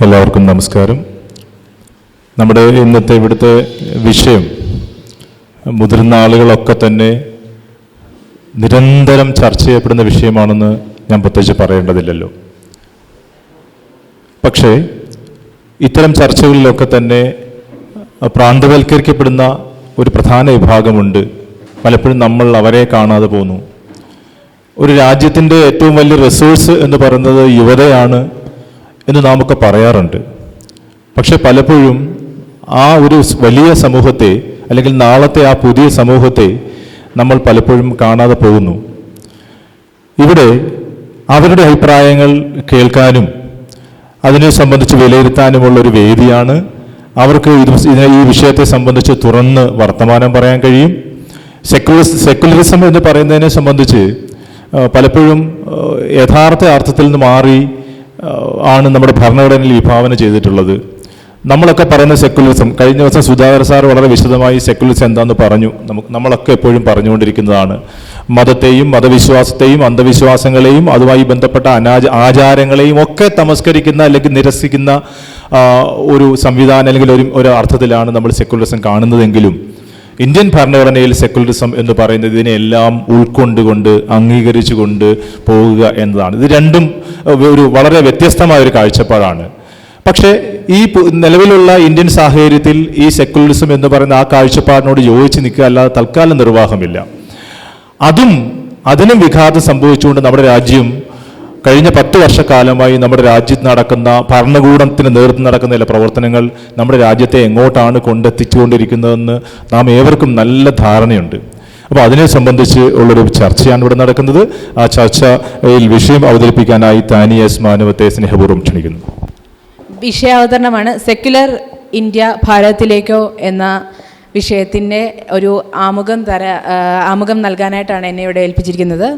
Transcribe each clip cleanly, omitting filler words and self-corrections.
എല്ലാവർക്കും നമസ്കാരം. നമ്മുടെ ഇന്നത്തെ ഇവിടുത്തെ വിഷയം മുതിർന്ന ആളുകളൊക്കെ തന്നെ നിരന്തരം ചർച്ച ചെയ്യപ്പെടുന്ന വിഷയമാണെന്ന് ഞാൻ പ്രത്യേകിച്ച് പറയേണ്ടതില്ലല്ലോ. പക്ഷേ ഇത്തരം ചർച്ചകളിലൊക്കെ തന്നെ പ്രാന്തവൽക്കരിക്കപ്പെടുന്ന ഒരു പ്രധാന വിഭാഗമുണ്ട്. പലപ്പോഴും നമ്മൾ അവരെ കാണാതെ പോകുന്നു. ഒരു രാജ്യത്തിൻ്റെ ഏറ്റവും വലിയ റിസോഴ്സ് എന്ന് പറയുന്നത് യുവതയാണ് എന്ന് നാമൊക്കെ പറയാറുണ്ട്. പക്ഷെ പലപ്പോഴും ആ ഒരു വലിയ സമൂഹത്തെ അല്ലെങ്കിൽ നാളത്തെ ആ പുതിയ സമൂഹത്തെ നമ്മൾ പലപ്പോഴും കാണാതെ പോകുന്നു. ഇവിടെ അവരുടെ അഭിപ്രായങ്ങൾ കേൾക്കാനും അതിനെ സംബന്ധിച്ച് വിലയിരുത്താനുമുള്ളൊരു വേദിയാണ്. അവർക്ക് ഈ വിഷയത്തെ സംബന്ധിച്ച് തുറന്ന് വർത്തമാനം പറയാൻ കഴിയും. സെക്കുലറിസം എന്ന് പറയുന്നതിനെ സംബന്ധിച്ച് പലപ്പോഴും യഥാർത്ഥ അർത്ഥത്തിൽ നിന്ന് മാറി ആണ് നമ്മുടെ ഭരണഘടനയിൽ വിഭാവന ചെയ്തിട്ടുള്ളത്. നമ്മളൊക്കെ പറയുന്ന സെക്കുലറിസം, കഴിഞ്ഞ ദിവസം സുധാകർ സാർ വളരെ വിശദമായി സെക്കുലറിസം എന്താണെന്ന് പറഞ്ഞു. നമ്മളൊക്കെ എപ്പോഴും പറഞ്ഞുകൊണ്ടിരിക്കുന്നതാണ്. മതത്തെയും മതവിശ്വാസത്തെയും അന്ധവിശ്വാസങ്ങളെയും അതുമായി ബന്ധപ്പെട്ട ആചാരങ്ങളെയും ഒക്കെ തമസ്കരിക്കുന്ന അല്ലെങ്കിൽ നിരസിക്കുന്ന ഒരു സംവിധാനം അല്ലെങ്കിൽ ഒരു അർത്ഥത്തിലാണ് നമ്മൾ സെക്കുലറിസം കാണുന്നതെങ്കിലും ഇന്ത്യൻ ഭരണഘടനയിൽ സെക്കുലറിസം എന്ന് പറയുന്നത് ഇതിനെല്ലാം ഉൾക്കൊണ്ടുകൊണ്ട് അംഗീകരിച്ചുകൊണ്ട് പോവുക എന്നതാണ്. ഇത് രണ്ടും ഒരു വളരെ വ്യത്യസ്തമായ ഒരു കാഴ്ചപ്പാടാണ്. പക്ഷേ ഈ നിലവിലുള്ള ഇന്ത്യൻ സാഹചര്യത്തിൽ ഈ സെക്കുലറിസം എന്ന് പറയുന്ന ആ കാഴ്ചപ്പാടിനോട് യോജിച്ച് നിൽക്കുക അല്ലാതെ തൽക്കാലം നിർവാഹമില്ല. അതിനും വിഘാതം സംഭവിച്ചുകൊണ്ട് നമ്മുടെ രാജ്യം കഴിഞ്ഞ 10 വർഷക്കാലമായി നമ്മുടെ രാജ്യത്ത് നടക്കുന്ന ഭരണകൂടത്തിന് നേതൃത്വം നടക്കുന്ന ചില പ്രവർത്തനങ്ങൾ നമ്മുടെ രാജ്യത്തെ എങ്ങോട്ടാണ് കൊണ്ടെത്തിച്ചുകൊണ്ടിരിക്കുന്നതെന്ന് നാം ഏവർക്കും നല്ല ധാരണയുണ്ട്. അപ്പോൾ അതിനെ സംബന്ധിച്ച് ഉള്ളൊരു ചർച്ചയാണ് ഇവിടെ നടക്കുന്നത്. ആ ചർച്ചയിൽ വിഷയം അവതരിപ്പിക്കാനായി താനിയ എസ് മാനവത്തെ സ്നേഹപൂർവ്വം ക്ഷണിക്കുന്നു. വിഷയാവതരണമാണ് സെക്യുലർ ഇന്ത്യ ഭാരതത്തിലേക്കോ എന്ന വിഷയത്തിൻ്റെ ഒരു ആമുഖം നൽകാനായിട്ടാണ് എന്നെ ഇവിടെ ഏൽപ്പിച്ചിരിക്കുന്നത്.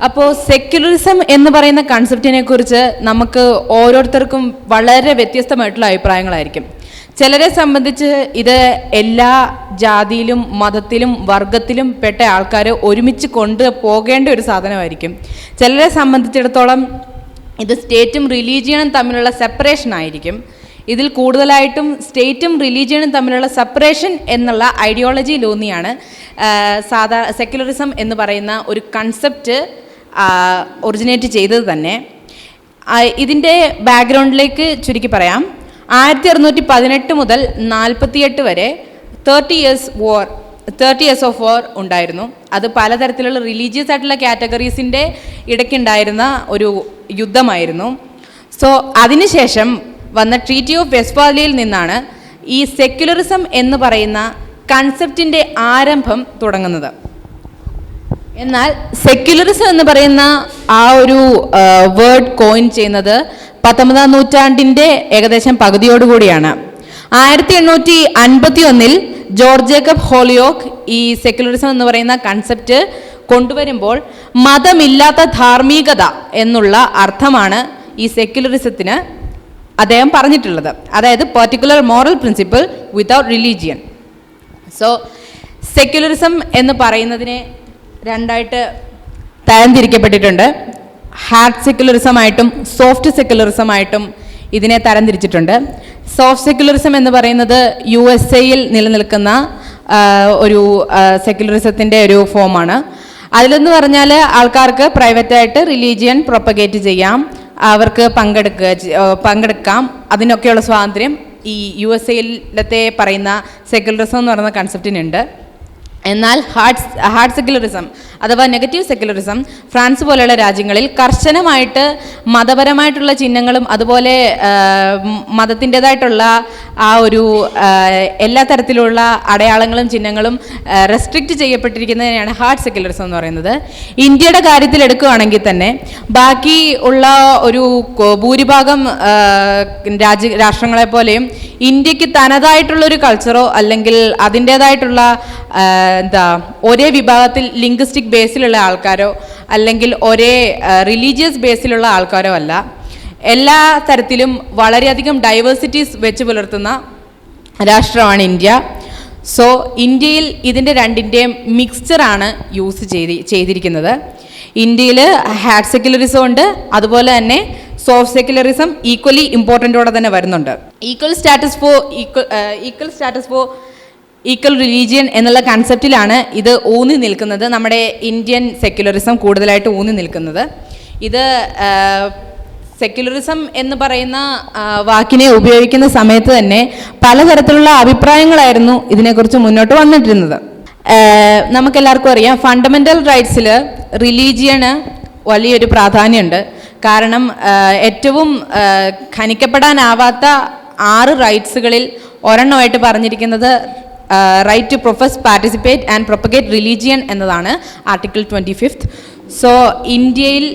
അപ്പോൾ സെക്യുലറിസം എന്ന് പറയുന്ന കൺസെപ്റ്റിനെ കുറിച്ച് നമുക്ക് ഓരോരുത്തർക്കും വളരെ വ്യത്യസ്തമായിട്ടുള്ള അഭിപ്രായങ്ങളായിരിക്കും. ചിലരെ സംബന്ധിച്ച് ഇത് എല്ലാ ജാതിയിലും മതത്തിലും വർഗത്തിലും പെട്ട ആൾക്കാരെ ഒരുമിച്ച് കൊണ്ട് പോകേണ്ട ഒരു സാധനമായിരിക്കും. ചിലരെ സംബന്ധിച്ചിടത്തോളം ഇത് സ്റ്റേറ്റും റിലീജിയനും തമ്മിലുള്ള സെപ്പറേഷൻ ആയിരിക്കും. ഇതിൽ കൂടുതലായിട്ടും സ്റ്റേറ്റും റിലീജിയനും തമ്മിലുള്ള സെപ്പറേഷൻ എന്നുള്ള ഐഡിയോളജിയിലൂന്നിയാണ് സെക്യുലറിസം എന്ന് പറയുന്ന ഒരു കൺസെപ്റ്റ് ഒറിജിനേറ്റ് ചെയ്തത് തന്നെ. ഇതിൻ്റെ ബാക്ക്ഗ്രൗണ്ടിലേക്ക് ചുരുക്കി പറയാം. 1618 മുതൽ 48 വരെ 30 ഇയേഴ്സ് ഓഫ് വാർ ഉണ്ടായിരുന്നു. അത് പലതരത്തിലുള്ള റിലീജിയസ് ആയിട്ടുള്ള കാറ്റഗറീസിൻ്റെ ഇടയ്ക്കുണ്ടായിരുന്ന ഒരു യുദ്ധമായിരുന്നു. സോ അതിനുശേഷം വന്ന ട്രീറ്റി ഓഫ് വെസ്റ്റ്ഫാലിയയിൽ നിന്നാണ് ഈ സെക്യുലറിസം എന്ന് പറയുന്ന കൺസെപ്റ്റിൻ്റെ ആരംഭം തുടങ്ങുന്നത്. എന്നാൽ സെക്യുലറിസം എന്ന് പറയുന്ന ആ ഒരു വേർഡ് കോയിൻ ചെയ്യുന്നത് 19ാം നൂറ്റാണ്ടിൻ്റെ ഏകദേശം പകുതിയോടുകൂടിയാണ്. 1851 ജോർജ് ജേക്കബ് ഹോളിയോക്ക് ഈ സെക്യുലറിസം എന്ന് പറയുന്ന കൺസെപ്റ്റ് കൊണ്ടുവരുമ്പോൾ മതമില്ലാത്ത ധാർമ്മികത എന്നുള്ള അർത്ഥമാണ് ഈ സെക്യുലറിസത്തിന് അദ്ദേഹം പറഞ്ഞിട്ടുള്ളത്. അതായത് particular moral principle without religion. So secularism എന്ന് പറയുന്നതിനെ രണ്ടായിട്ട് തരംതിരിക്കപ്പെട്ടിട്ടുണ്ട്. ഹാർഡ് സെക്യുലറിസമായിട്ടും സോഫ്റ്റ് സെക്യുലറിസമായിട്ടും ഇതിനെ തരംതിരിച്ചിട്ടുണ്ട്. സോഫ്റ്റ് സെക്യുലറിസം എന്ന് പറയുന്നത് USA-യിൽ നിലനിൽക്കുന്ന ഒരു സെക്യുലറിസത്തിൻ്റെ ഒരു ഫോമാണ്. അതിലെന്ന് പറഞ്ഞാൽ ആൾക്കാർക്ക് പ്രൈവറ്റായിട്ട് റിലീജിയൻ പ്രൊപ്പഗേറ്റ് ചെയ്യാം, അവർക്ക് പങ്കെടുക്കാം, അതിനൊക്കെയുള്ള സ്വാതന്ത്ര്യം ഈ USA-യിലത്തെ പറയുന്ന സെക്യുലറിസം എന്ന് പറയുന്ന കൺസെപ്റ്റിനുണ്ട്. എന്നാൽ ഹാർഡ് സെക്യുലറിസം അഥവാ നെഗറ്റീവ് സെക്യുലറിസം ഫ്രാൻസ് പോലെയുള്ള രാജ്യങ്ങളിൽ കർശനമായിട്ട് മതപരമായിട്ടുള്ള ചിഹ്നങ്ങളും അതുപോലെ മതത്തിൻ്റെതായിട്ടുള്ള ആ ഒരു എല്ലാ തരത്തിലുള്ള അടയാളങ്ങളും ചിഹ്നങ്ങളും റെസ്ട്രിക്റ്റ് ചെയ്യപ്പെട്ടിരിക്കുന്നതിനെയാണ് ഹാർഡ് സെക്യുലറിസം എന്ന് പറയുന്നത്. ഇന്ത്യയുടെ കാര്യത്തിൽ എടുക്കുകയാണെങ്കിൽ തന്നെ ബാക്കി ഉള്ള ഒരു ഭൂരിഭാഗം രാഷ്ട്രങ്ങളെ പോലെയും ഇന്ത്യക്ക് തനതായിട്ടുള്ളൊരു കൾച്ചറോ അല്ലെങ്കിൽ അതിൻ്റേതായിട്ടുള്ള ഒരേ വിഭാഗത്തിൽ ലിംഗ്വിസ്റ്റിക് ബേസിലുള്ള ആൾക്കാരോ അല്ലെങ്കിൽ ഒരേ റിലീജിയസ് ബേസിലുള്ള ആൾക്കാരോ അല്ല. എല്ലാ തരത്തിലും വളരെയധികം ഡൈവേഴ്സിറ്റീസ് വെച്ച് പുലർത്തുന്ന രാഷ്ട്രമാണ് ഇന്ത്യ. സോ ഇന്ത്യയിൽ ഇതിൻ്റെ രണ്ടിൻ്റെയും മിക്സ്ചറാണ് യൂസ് ചെയ്തിരിക്കുന്നത്. ഇന്ത്യയിൽ ഹാർഡ് സെക്യുലറിസം ഉണ്ട്, അതുപോലെ തന്നെ സോഫ്റ്റ് സെക്യുലറിസം ഈക്വലി ഇമ്പോർട്ടൻറ്റോടെ തന്നെ വരുന്നുണ്ട്. Equal status four equal religion എന്നുള്ള കൺസെപ്റ്റിലാണ് ഇത് ഊന്നി നിൽക്കുന്നത്. നമ്മുടെ ഇന്ത്യൻ സെക്യുലറിസം കൂടുതലായിട്ട് ഊന്നി നിൽക്കുന്നത്. ഇത് സെക്യുലറിസം എന്ന് പറയുന്ന വാക്കിനെ ഉപയോഗിക്കുന്ന സമയത്ത് തന്നെ പലതരത്തിലുള്ള അഭിപ്രായങ്ങളായിരുന്നു ഇതിനെക്കുറിച്ച് മുന്നോട്ട് വന്നിട്ടിരുന്നത്. നമുക്കെല്ലാവർക്കും അറിയാം, ഫണ്ടമെൻ്റൽ റൈറ്റ്സിൽ റിലീജിയന് വലിയൊരു പ്രാധാന്യമുണ്ട്. കാരണം ഏറ്റവും ഖനിക്കപ്പെടാനാവാത്ത 6 റൈറ്റ്സുകളിൽ ഒരെണ്ണമായിട്ട് പറഞ്ഞിരിക്കുന്നത് right to profess, participate and propagate religion എന്നതാണ്, ആർട്ടിക്കിൾ 25. സോ ഇന്ത്യയിൽ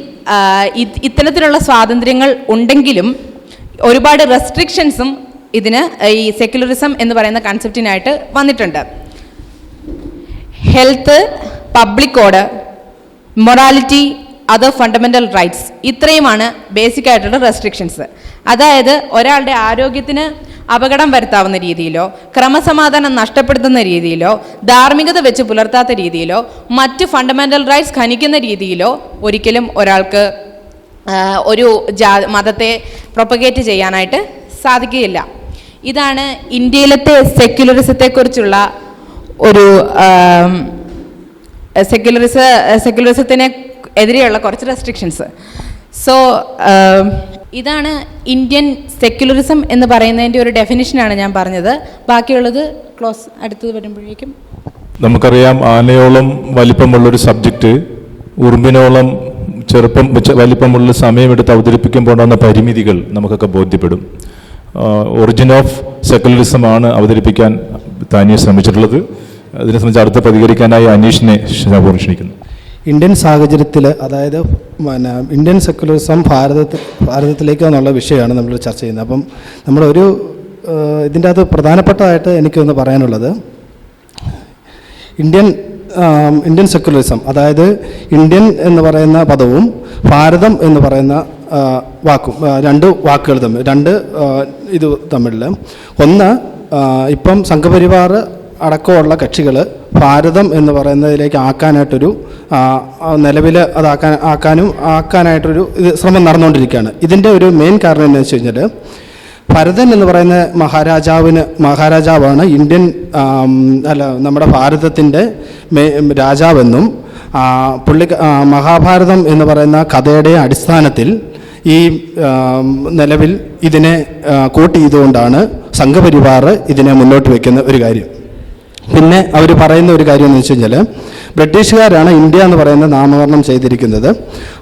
ഇത്തരത്തിലുള്ള സ്വാതന്ത്ര്യങ്ങൾ ഉണ്ടെങ്കിലും ഒരുപാട് റെസ്ട്രിക്ഷൻസും ഇതിന് ഈ സെക്യുലറിസം എന്ന് പറയുന്ന കൺസെപ്റ്റിനായിട്ട് വന്നിട്ടുണ്ട്. Health, public order, morality, other fundamental rights, ഇത്രയുമാണ് ബേസിക് ആയിട്ടുള്ള റെസ്ട്രിക്ഷൻസ്. അതായത് ഒരാളുടെ ആരോഗ്യത്തിന് അപകടം വരുത്താവുന്ന രീതിയിലോ ക്രമസമാധാനം നഷ്ടപ്പെടുത്തുന്ന രീതിയിലോ ധാർമ്മികത വെച്ച് പുലർത്താത്ത രീതിയിലോ മറ്റ് ഫണ്ടമെൻ്റൽ റൈറ്റ്സ് ഖനിക്കുന്ന രീതിയിലോ ഒരിക്കലും ഒരാൾക്ക് ഒരു മതത്തെ പ്രൊപ്പഗേറ്റ് ചെയ്യാനായിട്ട് സാധിക്കുകയില്ല. ഇതാണ് ഇന്ത്യയിലത്തെ സെക്യുലറിസത്തെക്കുറിച്ചുള്ള ഒരു സെക്യുലറിസത്തിന് എതിരെയുള്ള കുറച്ച് റെസ്ട്രിക്ഷൻസ്. സോ ഇതാണ് ഇന്ത്യൻ സെക്യുലറിസം എന്ന് പറയുന്നതിൻ്റെ ഒരു ഡെഫിനിഷനാണ് ഞാൻ പറഞ്ഞത്. ബാക്കിയുള്ളത് അടുത്തത് വരുമ്പോഴേക്കും. നമുക്കറിയാം, ആനയോളം വലിപ്പമുള്ളൊരു സബ്ജക്റ്റ് ഉറുമ്പിനോളം വലിപ്പമുള്ള സമയമെടുത്ത് അവതരിപ്പിക്കുമ്പോഴുള്ള പരിമിതികൾ നമുക്കൊക്കെ ബോധ്യപ്പെടും. ഒറിജിൻ ഓഫ് സെക്യുലറിസമാണ് അവതരിപ്പിക്കാൻ താനിയെ ശ്രമിച്ചിട്ടുള്ളത്. അതിനെ സംബന്ധിച്ച് അടുത്ത് പ്രതികരിക്കാനായി അനീഷിനെ ക്ഷണിക്കുന്നു. ഇന്ത്യൻ സാഹചര്യത്തിൽ, അതായത് ഇന്ത്യൻ സെക്യുലറിസം ഭാരതത്തിലേക്ക് എന്നുള്ള വിഷയമാണ് നമ്മൾ ചർച്ച ചെയ്യുന്നത്. അപ്പം നമ്മളൊരു ഇതിൻ്റെ അകത്ത് പ്രധാനപ്പെട്ടതായിട്ട് എനിക്കൊന്ന് പറയാനുള്ളത്, ഇന്ത്യൻ സെക്യുലറിസം, അതായത് ഇന്ത്യൻ എന്ന് പറയുന്ന പദവും ഭാരതം എന്ന് പറയുന്ന വാക്കും, 2 വാക്കുകൾ തമ്മിൽ, 2 തമ്മിൽ, ഒന്ന് ഇപ്പം സംഘപരിവാർ അടക്കമുള്ള കക്ഷികൾ ഭാരതം എന്ന് പറയുന്നതിലേക്ക് ആക്കാനായിട്ടൊരു നിലവിൽ ആക്കാനായിട്ടൊരു ശ്രമം നടന്നുകൊണ്ടിരിക്കുകയാണ്. ഇതിൻ്റെ ഒരു മെയിൻ കാരണം എന്ന് വെച്ച് കഴിഞ്ഞാൽ, ഭരതൻ എന്ന് പറയുന്ന മഹാരാജാവാണ് നമ്മുടെ ഭാരതത്തിൻ്റെ രാജാവെന്നും മഹാഭാരതം എന്ന് പറയുന്ന കഥയുടെ അടിസ്ഥാനത്തിൽ ഈ നിലവിൽ ഇതിനെ കോട്ട് ചെയ്തുകൊണ്ടാണ് സംഘപരിവാർ ഇതിനെ മുന്നോട്ട് വയ്ക്കുന്ന ഒരു കാര്യം. പിന്നെ അവർ പറയുന്ന ഒരു കാര്യം എന്ന് വെച്ച് കഴിഞ്ഞാൽ, ബ്രിട്ടീഷുകാരാണ് ഇന്ത്യ എന്ന് പറയുന്ന നാമകരണം ചെയ്തിരിക്കുന്നത്.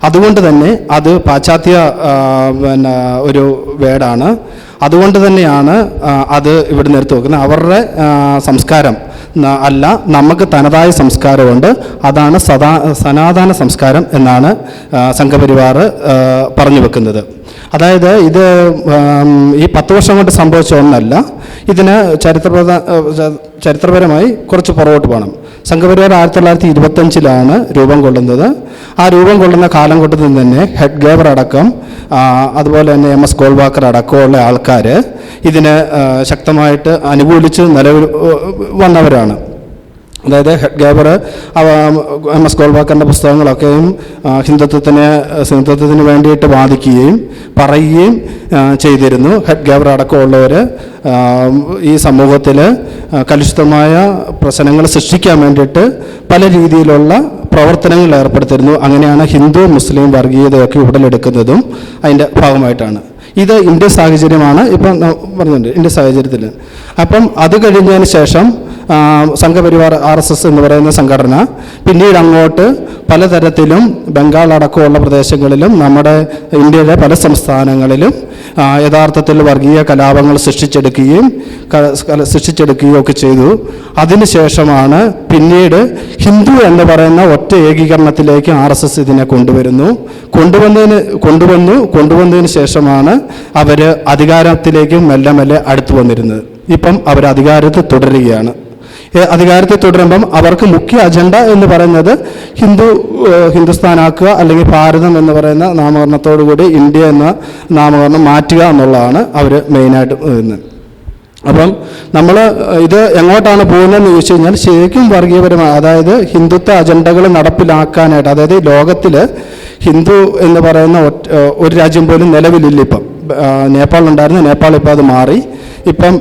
അതുകൊണ്ട് തന്നെ അത് പാശ്ചാത്യ ഒരു വേർഡാണ്. അതുകൊണ്ട് തന്നെയാണ് അത് ഇവിടെ നിർത്തി വെക്കുന്നത്. അവരുടെ സംസ്കാരം അല്ല, നമുക്ക് തനതായ സംസ്കാരമുണ്ട്, അതാണ് സനാതന സംസ്കാരം എന്നാണ് സംഘപരിവാർ പറഞ്ഞു വെക്കുന്നത്. അതായത് ഇത് ഈ 10 വർഷം കൊണ്ട് സംഭവിച്ച ഒന്നല്ല. ഇതിന് ചരിത്രപരമായി കുറച്ച് പുറകോട്ട് പോകണം. സംഘപരിവാർ 1925 രൂപം കൊള്ളുന്നത്. ആ രൂപം കൊള്ളുന്ന കാലം കൊണ്ട് തന്നെ ഹെഡ്ഗേവർ അടക്കം, അതുപോലെ തന്നെ MS ഗോൾവാക്കർ അടക്കമുള്ള ആൾക്കാർ ഇതിന് ശക്തമായിട്ട് അനുകൂലിച്ച് നിലവിൽ വന്നവരാണ്. അതായത് ഹെഡ്ഗേവർ MS ഗോൾവാക്കറിൻ്റെ പുസ്തകങ്ങളൊക്കെയും ഹിന്ദുത്വത്തിന് വേണ്ടിയിട്ട് വാദിക്കുകയും പറയുകയും ചെയ്തിരുന്നു. ഹെഡ്ഗേവർ അടക്കമുള്ളവർ ഈ സമൂഹത്തിൽ കലുഷിതമായ പ്രശ്നങ്ങൾ സൃഷ്ടിക്കാൻ വേണ്ടിയിട്ട് പല രീതിയിലുള്ള പ്രവർത്തനങ്ങളിൽ ഏർപ്പെടുത്തിയിരുന്നു. അങ്ങനെയാണ് ഹിന്ദു മുസ്ലിം വർഗീയതയൊക്കെ ഉടലെടുക്കുന്നതും അതിൻ്റെ ഭാഗമായിട്ടാണ്. ഇത് ഇന്ത്യൻ സാഹചര്യമാണ് ഇപ്പം പറഞ്ഞിട്ടുണ്ട്, ഇന്ത്യൻ സാഹചര്യത്തിൽ. അപ്പം അത് കഴിഞ്ഞതിന് ശേഷം സംഘപരിവാർ RSS എന്ന് പറയുന്ന സംഘടന പിന്നീട് അങ്ങോട്ട് പലതരത്തിലും ബംഗാൾ അടക്കമുള്ള പ്രദേശങ്ങളിലും നമ്മുടെ ഇന്ത്യയിലെ പല സംസ്ഥാനങ്ങളിലും യഥാർത്ഥത്തിൽ വർഗീയ കലാപങ്ങൾ സൃഷ്ടിച്ചെടുക്കുകയും ഒക്കെ ചെയ്തു. അതിനുശേഷമാണ് പിന്നീട് ഹിന്ദു എന്ന് പറയുന്ന ഒറ്റ ഏകീകരണത്തിലേക്ക് RSS ഇതിനെ കൊണ്ടുവന്നതിന് ശേഷമാണ് അവർ അധികാരത്തിലേക്ക് മെല്ലെ മെല്ലെ അടുത്തു വന്നിരുന്നത്. ഇപ്പം അവർ അധികാരത്തിൽ തുടരുകയാണ്. അധികാരത്തിൽ തുടരുമ്പം അവർക്ക് മുഖ്യ അജണ്ട എന്ന് പറയുന്നത് ഹിന്ദുസ്ഥാനാക്കുക, അല്ലെങ്കിൽ ഭാരതം എന്ന് പറയുന്ന നാമകരണത്തോടുകൂടി ഇന്ത്യ എന്ന നാമകരണം മാറ്റുക എന്നുള്ളതാണ് അവർ മെയിനായിട്ട് വരുന്നത്. അപ്പം നമ്മൾ ഇത് എങ്ങോട്ടാണ് പോകുന്നതെന്ന് ചോദിച്ചു കഴിഞ്ഞാൽ ശരിക്കും വർഗീയപരമായ, അതായത് ഹിന്ദുത്വ അജണ്ടകൾ നടപ്പിലാക്കാനായിട്ട്, അതായത് ലോകത്തിൽ ഹിന്ദു എന്ന് പറയുന്ന ഒരു രാജ്യം പോലും നിലവിലില്ല. ഇപ്പം നേപ്പാളിലുണ്ടായിരുന്നു, നേപ്പാൾ ഇപ്പോൾ അത് മാറി. ഇപ്പം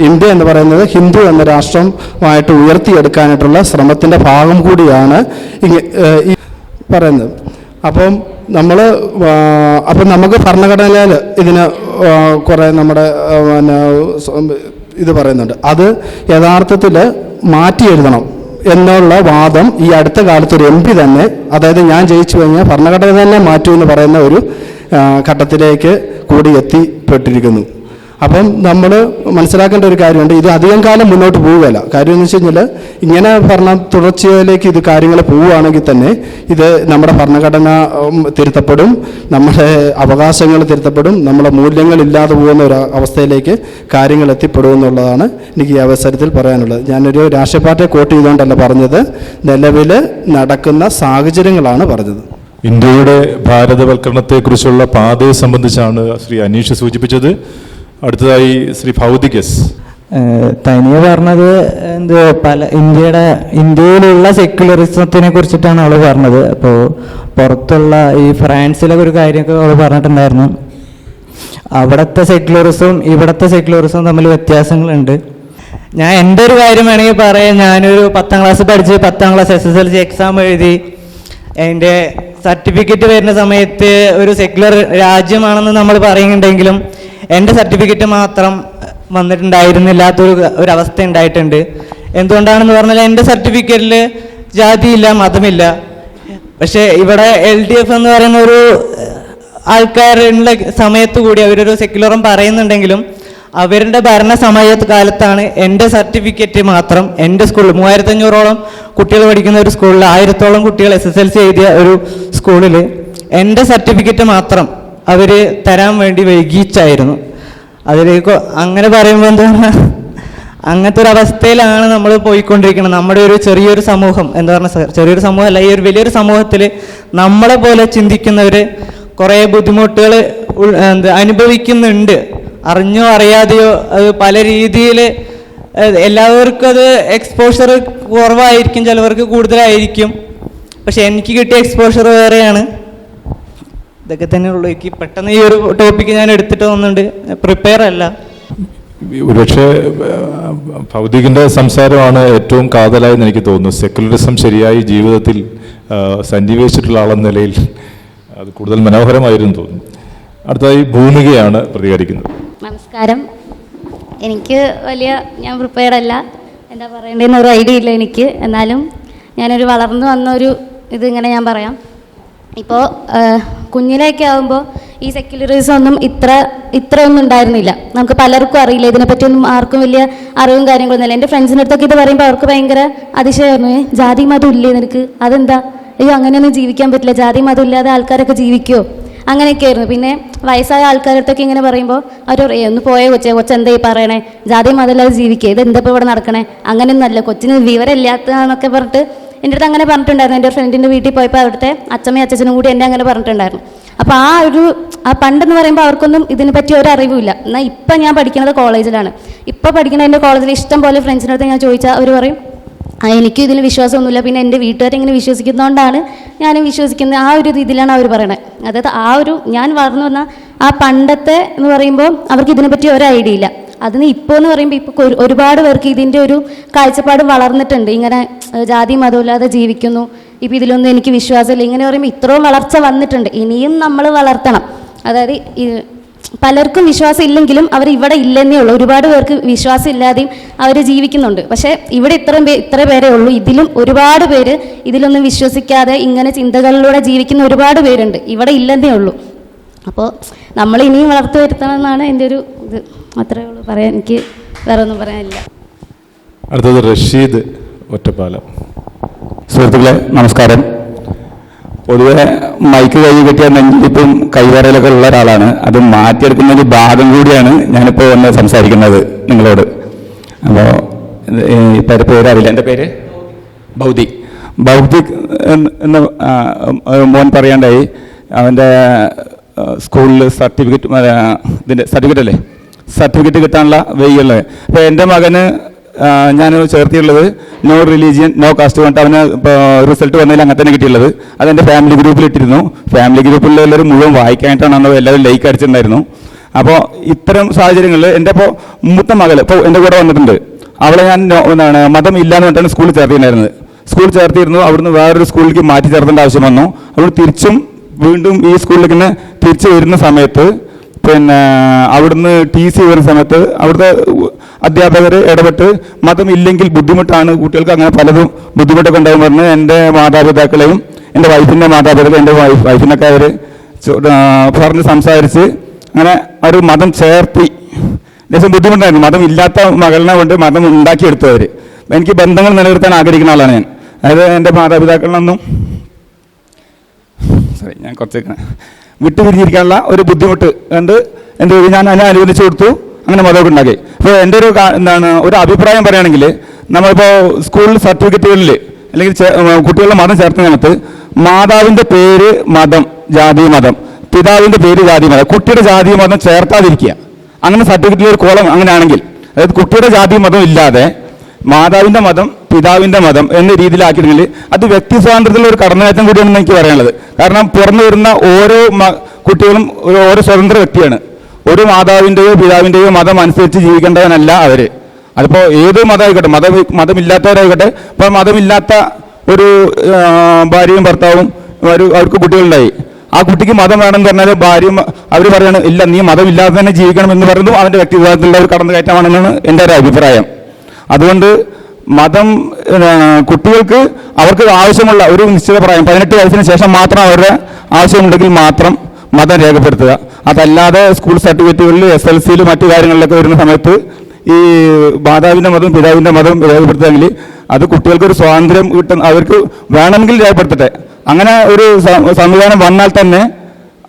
ഇന്ത്യ എന്ന് പറയുന്നത് ഹിന്ദു എന്ന രാഷ്ട്രമായിട്ട് ഉയർത്തിയെടുക്കാനായിട്ടുള്ള ശ്രമത്തിൻ്റെ ഭാഗം കൂടിയാണ് ഈ പറയുന്നത്. അപ്പം നമുക്ക് ഭരണഘടനയിൽ ഇതിന് കുറേ നമ്മുടെ ഇത് പറയുന്നുണ്ട്. അത് യഥാർത്ഥത്തിൽ മാറ്റി എഴുതണം എന്നുള്ള വാദം ഈ അടുത്ത കാലത്ത് ഒരു MP തന്നെ, അതായത് ഞാൻ ജയിച്ചു കഴിഞ്ഞാൽ ഭരണഘടന തന്നെ മാറ്റുമെന്ന് പറയുന്ന ഒരു ഘട്ടത്തിലേക്ക് കൂടി എത്തിപ്പെട്ടിരിക്കുന്നു. അപ്പം നമ്മൾ മനസ്സിലാക്കേണ്ട ഒരു കാര്യമുണ്ട്, ഇത് അധികം കാലം മുന്നോട്ട് പോവുകയല്ല. കാര്യം എന്ന് വെച്ച് കഴിഞ്ഞാൽ ഇങ്ങനെ തുടർച്ചയിലേക്ക് ഇത് കാര്യങ്ങൾ പോവുകയാണെങ്കിൽ തന്നെ ഇത് നമ്മുടെ ഭരണഘടന തിരുത്തപ്പെടും, നമ്മുടെ അവകാശങ്ങൾ തിരുത്തപ്പെടും, നമ്മുടെ മൂല്യങ്ങൾ ഇല്ലാതെ പോകുന്ന ഒരു അവസ്ഥയിലേക്ക് കാര്യങ്ങൾ എത്തിപ്പെടും എന്നുള്ളതാണ് എനിക്ക് ഈ അവസരത്തിൽ പറയാനുള്ളത്. ഞാനൊരു രാഷ്ട്രീയ പാർട്ടിയെ കോട്ട് ചെയ്തുകൊണ്ടല്ല പറഞ്ഞത്, നിലവിൽ നടക്കുന്ന സാഹചര്യങ്ങളാണ് പറഞ്ഞത്. ഇന്ത്യയുടെ ഭാരതവൽക്കരണത്തെക്കുറിച്ചുള്ള പാതയെ സംബന്ധിച്ചാണ് ശ്രീ അനീഷ് സൂചിപ്പിച്ചത്. അടുത്തതായി ശ്രീ ഭൗതികസ്. തനിയെ പറഞ്ഞത് ഇന്ത്യയിലുള്ള സെക്യുലറിസത്തിനെ കുറിച്ചിട്ടാണ് അവൾ പറഞ്ഞത്. അപ്പോൾ പുറത്തുള്ള ഈ ഫ്രാൻസിലെ ഒരു കാര്യമൊക്കെ അവൾ പറഞ്ഞിട്ടുണ്ടായിരുന്നു. അവിടുത്തെ സെക്യുലറിസവും ഇവിടുത്തെ സെക്യുലറിസവും തമ്മിൽ വ്യത്യാസങ്ങളുണ്ട്. ഞാൻ എൻ്റെ ഒരു കാര്യം വേണമെങ്കിൽ പറയാം. ഞാനൊരു 10ാം ക്ലാസ് പഠിച്ച് 10ാം ക്ലാസ് SSLC എക്സാം എഴുതി അതിൻ്റെ സർട്ടിഫിക്കറ്റ് വരുന്ന സമയത്ത് ഒരു സെക്യുലർ രാജ്യമാണെന്ന് നമ്മൾ പറയുന്നുണ്ടെങ്കിലും എൻ്റെ സർട്ടിഫിക്കറ്റ് മാത്രം വന്നിട്ടുണ്ടായിരുന്നില്ലാത്തൊരു അവസ്ഥ ഉണ്ടായിട്ടുണ്ട്. എന്തുകൊണ്ടാണെന്ന് പറഞ്ഞാൽ എൻ്റെ സർട്ടിഫിക്കറ്റിൽ ജാതിയില്ല, മതമില്ല. പക്ഷേ ഇവിടെ LDF എന്ന് പറയുന്ന ഒരു ആൾക്കാരുള്ള സമയത്ത് കൂടി അവരൊരു സെക്യുലറും പറയുന്നുണ്ടെങ്കിലും അവരുടെ ഭരണ കാലത്താണ് എൻ്റെ സർട്ടിഫിക്കറ്റ് മാത്രം എൻ്റെ സ്കൂളിൽ 3500ഓളം കുട്ടികൾ പഠിക്കുന്ന ഒരു സ്കൂളിൽ 1000ഓളം കുട്ടികൾ SSLC എഴുതിയ ഒരു സ്കൂളിൽ എൻ്റെ സർട്ടിഫിക്കറ്റ് മാത്രം അവർ തരാൻ വേണ്ടി വൈകിച്ചായിരുന്നു. അതിലേക്ക് അങ്ങനെ പറയുമ്പോൾ എന്താ പറഞ്ഞാൽ അങ്ങനത്തെ ഒരു അവസ്ഥയിലാണ് നമ്മൾ പോയിക്കൊണ്ടിരിക്കുന്നത്. നമ്മുടെ ഒരു ചെറിയൊരു സമൂഹം, എന്താ പറഞ്ഞാൽ ചെറിയൊരു സമൂഹമല്ല, ഈ ഒരു വലിയൊരു സമൂഹത്തിൽ നമ്മളെ പോലെ ചിന്തിക്കുന്നവർ കുറേ ബുദ്ധിമുട്ടുകൾ അനുഭവിക്കുന്നുണ്ട്. അറിഞ്ഞോ അറിയാതെയോ അത് പല രീതിയിൽ. എല്ലാവർക്കും അത് എക്സ്പോഷർ കുറവായിരിക്കും, ചിലവർക്ക് കൂടുതലായിരിക്കും. പക്ഷെ എനിക്ക് കിട്ടിയ എക്സ്പോഷർ വേറെയാണ്. ഇതൊക്കെ തന്നെ ഉള്ളൂ. എനിക്ക് പെട്ടെന്ന് ഈ ഒരു ടോപ്പിക്ക് ഞാൻ എടുത്തിട്ട് വന്നിട്ടുണ്ട്, പ്രിപ്പയർ അല്ല. ഒരുപക്ഷെ ഭൗതികിൻ്റെ സംസാരമാണ് ഏറ്റവും കാതലായെന്ന് എനിക്ക് തോന്നുന്നു. സെക്യുലറിസം ശരിയായി ജീവിതത്തിൽ സന്നിവേശിച്ചിട്ടുള്ള ആളെന്ന നിലയിൽ അത് കൂടുതൽ മനോഹരമായിരുന്നു തോന്നുന്നു. അടുത്തതായി ഭൂമികയാണ് പ്രതികരിക്കുന്നത്. നമസ്കാരം. ഞാൻ പ്രിപ്പയർഡ് അല്ല, എന്താ പറയേണ്ടതെന്ന് ഒരു ഐഡിയ ഇല്ല എനിക്ക്. എന്നാലും ഞാനൊരു വളർന്നു വന്നൊരു ഇതിങ്ങനെ ഞാൻ പറയാം. ഇപ്പോൾ കുഞ്ഞിലേക്ക് ആകുമ്പോൾ ഈ സെക്യുലറിസം ഒന്നും ഇത്രയൊന്നും ഉണ്ടായിരുന്നില്ല. നമുക്ക് പലർക്കും അറിയില്ല, ഇതിനെപ്പറ്റിയൊന്നും ആർക്കും വലിയ അറിവും കാര്യങ്ങളൊന്നുമില്ല. എൻ്റെ ഫ്രണ്ട്സിൻ്റെ അടുത്തൊക്കെ ഇത് പറയുമ്പോൾ അവർക്ക് ഭയങ്കര അതിശയമായിരുന്നു. ജാതി മതം ഇല്ലേ നിനക്ക്? അതെന്താ? അയ്യോ അങ്ങനെയൊന്നും ജീവിക്കാൻ പറ്റില്ല, ജാതി മതം ഇല്ലാതെ ആൾക്കാരൊക്കെ ജീവിക്കുമോ? അങ്ങനെയൊക്കെ ആയിരുന്നു. പിന്നെ വയസ്സായ ആൾക്കാരടുത്തൊക്കെ ഇങ്ങനെ പറയുമ്പോൾ അവർ ഒന്ന് പോയേ കൊച്ചെന്താ ഈ പറയണേ, ജാതി മതമില്ലാതെ ജീവിക്കുക, ഇത് എന്താ ഇപ്പോൾ ഇവിടെ നടക്കണേ? അങ്ങനെയൊന്നും അല്ല, കൊച്ചിന് വിവരമില്ലാത്തതാന്നൊക്കെ പറഞ്ഞിട്ട് എൻ്റെ അടുത്ത് അങ്ങനെ പറഞ്ഞിട്ടുണ്ടായിരുന്നു. എൻ്റെ ഫ്രണ്ടിൻ്റെ വീട്ടിൽ പോയപ്പോൾ അവിടുത്തെ അച്ഛമ്മയും അച്ഛനും കൂടി എന്നെ അങ്ങനെ പറഞ്ഞിട്ടുണ്ടായിരുന്നു. അപ്പോൾ ആ പണ്ടെന്ന് പറയുമ്പോൾ അവർക്കൊന്നും ഇതിനെപ്പറ്റി ഒരു അറിവുമില്ല. എന്നാൽ ഇപ്പം ഞാൻ പഠിക്കുന്നത് കോളേജിലാണ്. ഇപ്പോൾ പഠിക്കുന്ന എൻ്റെ കോളേജിൽ ഇഷ്ടം പോലെ ഫ്രണ്ട്സിൻ്റെ അടുത്ത് ഞാൻ ചോദിച്ചാൽ അവർ പറയും എനിക്ക് ഇതിൽ വിശ്വാസമൊന്നുമില്ല, പിന്നെ എൻ്റെ വീട്ടുകാരെങ്ങനെ വിശ്വസിക്കുന്നതുകൊണ്ടാണ് ഞാനും വിശ്വസിക്കുന്നത്. ആ ഒരു രീതിയിലാണ് അവർ പറയണത്. അതായത് ഞാൻ വളർന്നു വന്ന ആ പണ്ടത്തെ എന്ന് പറയുമ്പോൾ അവർക്ക് ഇതിനെപ്പറ്റി ഒരു ഐഡിയ ഇല്ല. അതിന് ഇപ്പോൾ എന്ന് പറയുമ്പോൾ ഇപ്പോൾ ഒരുപാട് പേർക്ക് ഇതിൻ്റെ ഒരു കാഴ്ചപ്പാട് വളർന്നിട്ടുണ്ട്. ഇങ്ങനെ ജാതി മതമില്ലാതെ ജീവിക്കുന്നു, ഇപ്പം ഇതിലൊന്നും എനിക്ക് വിശ്വാസമില്ല, ഇങ്ങനെ പറയുമ്പോൾ ഇത്രയും വളർച്ച വന്നിട്ടുണ്ട്. ഇനിയും നമ്മൾ വളർത്തണം. അതായത് പലർക്കും വിശ്വാസം ഇല്ലെങ്കിലും അവർ ഇവിടെ ഇല്ലെന്നേ ഉള്ളൂ. ഒരുപാട് പേർക്ക് വിശ്വാസം ഇല്ലാതെയും അവർ ജീവിക്കുന്നുണ്ട്. പക്ഷേ ഇവിടെ ഇത്ര പേരേ ഉള്ളൂ. ഇതിലും ഒരുപാട് പേര് ഇതിലൊന്നും വിശ്വസിക്കാതെ ഇങ്ങനെ ചിന്തകളിലൂടെ ജീവിക്കുന്ന ഒരുപാട് പേരുണ്ട്. ഇവിടെ ഇല്ലെന്നേ ഉള്ളൂ. അപ്പോൾ നമ്മൾ ഇനിയും വളർത്തു വരുത്തണമെന്നാണ് എൻ്റെ ഒരു ഇത്. അത്രയേ ഉള്ളൂ പറയാൻ. എനിക്ക് വേറെ ഒന്നും പറയാനില്ല. അടുത്തത് റഷീദ് ഒറ്റപ്പാലം. സുഹൃത്തുക്കളെ നമസ്കാരം. പൊതുവെ മൈക്ക് കൈ കിട്ടിയ നെഞ്ചിലിപ്പും കൈവരലൊക്കെ ഉള്ള ഒരാളാണ്. അത് മാറ്റിയെടുക്കുന്ന ഒരു ഭാഗം കൂടിയാണ് ഞാനിപ്പോൾ വന്ന് സംസാരിക്കുന്നത് നിങ്ങളോട്. അപ്പോൾ ഇപ്പം പേര് അറിയില്ല, എൻ്റെ പേര് ഭൗതിക് എന്ന മോൻ പറയാണ്ടായി. അവൻ്റെ സ്കൂളിൽ സർട്ടിഫിക്കറ്റ്, ഇതിൻ്റെ സർട്ടിഫിക്കറ്റ് അല്ലേ, സർട്ടിഫിക്കറ്റ് കിട്ടാനുള്ള വഴിയുള്ളത്. അപ്പോൾ എൻ്റെ മകന് ഞാൻ ചേർത്തിയുള്ളത് നോ റിലീജിയൻ നോ കാസ്റ്റ് കൊണ്ട് അവന് റിസൾട്ട് വന്നതിൽ അങ്ങനെ തന്നെ കിട്ടിയുള്ളത്. അതെൻ്റെ ഫാമിലി ഗ്രൂപ്പിൽ ഇട്ടിരുന്നു. ഫാമിലി ഗ്രൂപ്പിലുള്ളവർ മുഴുവൻ വായിക്കാനായിട്ടാണ് അന്ന് എല്ലാവരും ലൈക്ക് അടിച്ചിട്ടുണ്ടായിരുന്നു. അപ്പോൾ ഇത്തരം സാഹചര്യങ്ങളിൽ എൻ്റെ ഇപ്പോൾ മൂത്ത മകൾ ഇപ്പോൾ എൻ്റെ കൂടെ വന്നിട്ടുണ്ട്. അവളെ ഞാൻ മതം ഇല്ലയെന്ന് പറഞ്ഞിട്ടാണ് സ്കൂളിൽ ചേർത്തിട്ടുണ്ടായിരുന്നത്. സ്കൂളിൽ ചേർത്തിരുന്നു. അവിടുന്ന് വേറൊരു സ്കൂളിലേക്ക് മാറ്റി ചേർത്തേണ്ട ആവശ്യം വന്നു. അവിടെ തിരിച്ചും വീണ്ടും ഈ സ്കൂളിലേക്ക് തന്നെ തിരിച്ചു വരുന്ന സമയത്ത് പിന്നെ അവിടുന്ന് TC വരുന്ന സമയത്ത് അവിടുത്തെ അധ്യാപകർ ഇടപെട്ട് മതം ഇല്ലെങ്കിൽ ബുദ്ധിമുട്ടാണ് കുട്ടികൾക്ക്, അങ്ങനെ പലതും ബുദ്ധിമുട്ടൊക്കെ ഉണ്ടാകും പറഞ്ഞ് എൻ്റെ മാതാപിതാക്കളെയും എൻ്റെ വൈഫിൻ്റെ മാതാപിതാക്കൾ എൻ്റെ വൈഫിനൊക്കെ അവർ പറഞ്ഞ് സംസാരിച്ച് അങ്ങനെ ഒരു മതം ചേർത്തി. ദേശം ബുദ്ധിമുട്ടായിരുന്നു. മതം ഇല്ലാത്ത മകളിനെ കൊണ്ട് മതം ഉണ്ടാക്കിയെടുത്തവർ. എനിക്ക് ബന്ധങ്ങൾ നിലനിർത്താൻ ആഗ്രഹിക്കുന്ന ആളാണ് ഞാൻ. അതായത് എൻ്റെ മാതാപിതാക്കളിലൊന്നും ഞാൻ കുറച്ച് വിട്ടുപിരിഞ്ഞിരിക്കാനുള്ള ഒരു ബുദ്ധിമുട്ട് കണ്ട് എന്ത് ഞാൻ അതിനെ അനുവദിച്ചു കൊടുത്തു. അങ്ങനെ മതമൊക്കെ ഉണ്ടാക്കി. അപ്പോൾ എൻ്റെ ഒരു ഒരു അഭിപ്രായം പറയുകയാണെങ്കിൽ നമ്മളിപ്പോൾ സ്കൂളിൽ സർട്ടിഫിക്കറ്റുകളിൽ അല്ലെങ്കിൽ കുട്ടികളുടെ മതം ചേർത്ത സമയത്ത് മാതാവിൻ്റെ പേര് മതം ജാതി മതം, പിതാവിൻ്റെ പേര് ജാതി മതം, കുട്ടിയുടെ ജാതി മതം ചേർത്താതിരിക്കുക. അങ്ങനെ സർട്ടിഫിക്കറ്റിൽ ഒരു കോളം അങ്ങനെയാണെങ്കിൽ, അതായത് കുട്ടിയുടെ ജാതി മതം ഇല്ലാതെ മാതാവിൻ്റെ മതം പിതാവിൻ്റെ മതം എന്ന രീതിയിലാക്കിയിരുന്നെങ്കിൽ അത് വ്യക്തി സ്വാതന്ത്ര്യത്തിലുള്ള ഒരു കടന്നുകയറ്റം കൂടിയാണെന്ന് എനിക്ക് പറയാനുള്ളത്. കാരണം പുറന്നു വരുന്ന ഓരോ കുട്ടികളും ഓരോ സ്വതന്ത്ര വ്യക്തിയാണ്. ഒരു മാതാവിൻ്റെയോ പിതാവിൻ്റെയോ മതം അനുസരിച്ച് ജീവിക്കേണ്ടവനല്ല അവർ. അതിപ്പോൾ ഏത് മതമായിക്കോട്ടെ, മതമില്ലാത്തവരായിക്കോട്ടെ. ഇപ്പോൾ മതമില്ലാത്ത ഒരു ഭാര്യയും ഭർത്താവും അവർക്ക് കുട്ടികളുണ്ടായി. ആ കുട്ടിക്ക് മതം വേണമെന്ന് പറഞ്ഞാൽ ഭാര്യയും അവർ പറയാണ് ഇല്ല നീ മതമില്ലാതെ തന്നെ ജീവിക്കണം എന്ന് പറയുന്നു. അവൻ്റെ വ്യക്തി സ്വാതന്ത്ര്യത്തിലുള്ള ഒരു കടന്നുകയറ്റമാണെന്നാണ് എൻ്റെ ഒരു അഭിപ്രായം. അതുകൊണ്ട് മതം കുട്ടികൾക്ക് അവർക്ക് ആവശ്യമുള്ള ഒരു നിശ്ചിത പ്രായം 18 വയസ്സിന് ശേഷം മാത്രം അവരുടെ ആവശ്യമുണ്ടെങ്കിൽ മാത്രം മതം രേഖപ്പെടുത്തുക. അതല്ലാതെ സ്കൂൾ സർട്ടിഫിക്കറ്റുകളിൽ SLCയിൽ മറ്റു കാര്യങ്ങളിലൊക്കെ വരുന്ന സമയത്ത് ഈ മാതാവിൻ്റെ മതം പിതാവിൻ്റെ മതം രേഖപ്പെടുത്തുകയെങ്കിൽ അത് കുട്ടികൾക്കൊരു സ്വാതന്ത്ര്യം കിട്ടും. അവർക്ക് വേണമെങ്കിൽ രേഖപ്പെടുത്തട്ടെ. അങ്ങനെ ഒരു സംവിധാനം വന്നാൽ തന്നെ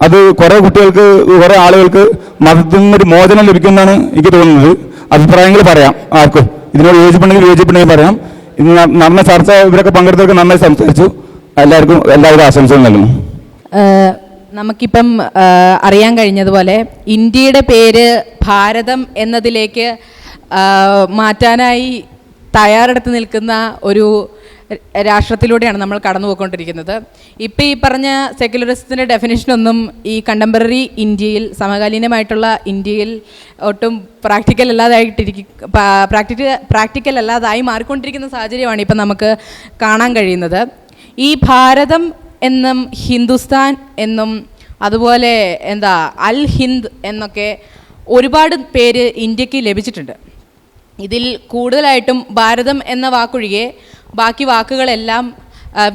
അത് കുറേ കുട്ടികൾക്ക്, കുറേ ആളുകൾക്ക് മതത്തിൽ നിന്നൊരു മോചനം ലഭിക്കുമെന്നാണ് എനിക്ക് തോന്നുന്നത്. അഭിപ്രായങ്ങൾ പറയാം ആർക്കും. ഇതിനോട് യോജിപ്പുണ്ടെങ്കിൽ പറയാം. ഇന്ന് നടന്ന ചർച്ച ഇവരൊക്കെ പങ്കെടുത്തവർക്ക് നന്നായി സംസാരിച്ചു. എല്ലാവർക്കും എല്ലാവരും ആശംസകൾ നൽകുന്നു. നമുക്കിപ്പം അറിയാൻ കഴിഞ്ഞതുപോലെ ഇന്ത്യയുടെ പേര് ഭാരതം എന്നതിലേക്ക് മാറ്റാനായി തയ്യാറെടുത്ത് നിൽക്കുന്ന ഒരു രാഷ്ട്രത്തിലൂടെയാണ് നമ്മൾ കടന്നു പോയിക്കൊണ്ടിരിക്കുന്നത്. ഇപ്പം ഈ പറഞ്ഞ സെക്യുലറിസത്തിൻ്റെ ഡെഫിനിഷനൊന്നും ഈ കണ്ടംപററി ഇന്ത്യയിൽ, സമകാലീനമായിട്ടുള്ള ഇന്ത്യയിൽ ഒട്ടും പ്രാക്ടിക്കൽ അല്ലാതായി മാറിക്കൊണ്ടിരിക്കുന്ന സാഹചര്യമാണ് ഇപ്പം നമുക്ക് കാണാൻ കഴിയുന്നത്. ഈ ഭാരതം എന്നും ഹിന്ദുസ്ഥാൻ എന്നും അതുപോലെ അൽ ഹിന്ദ് എന്നൊക്കെ ഒരുപാട് പേര് ഇന്ത്യക്ക് ലഭിച്ചിട്ടുണ്ട്. ഇതിൽ കൂടുതലായിട്ടും ഭാരതം എന്ന വാക്കൊഴികെ ബാക്കി വാക്കുകളെല്ലാം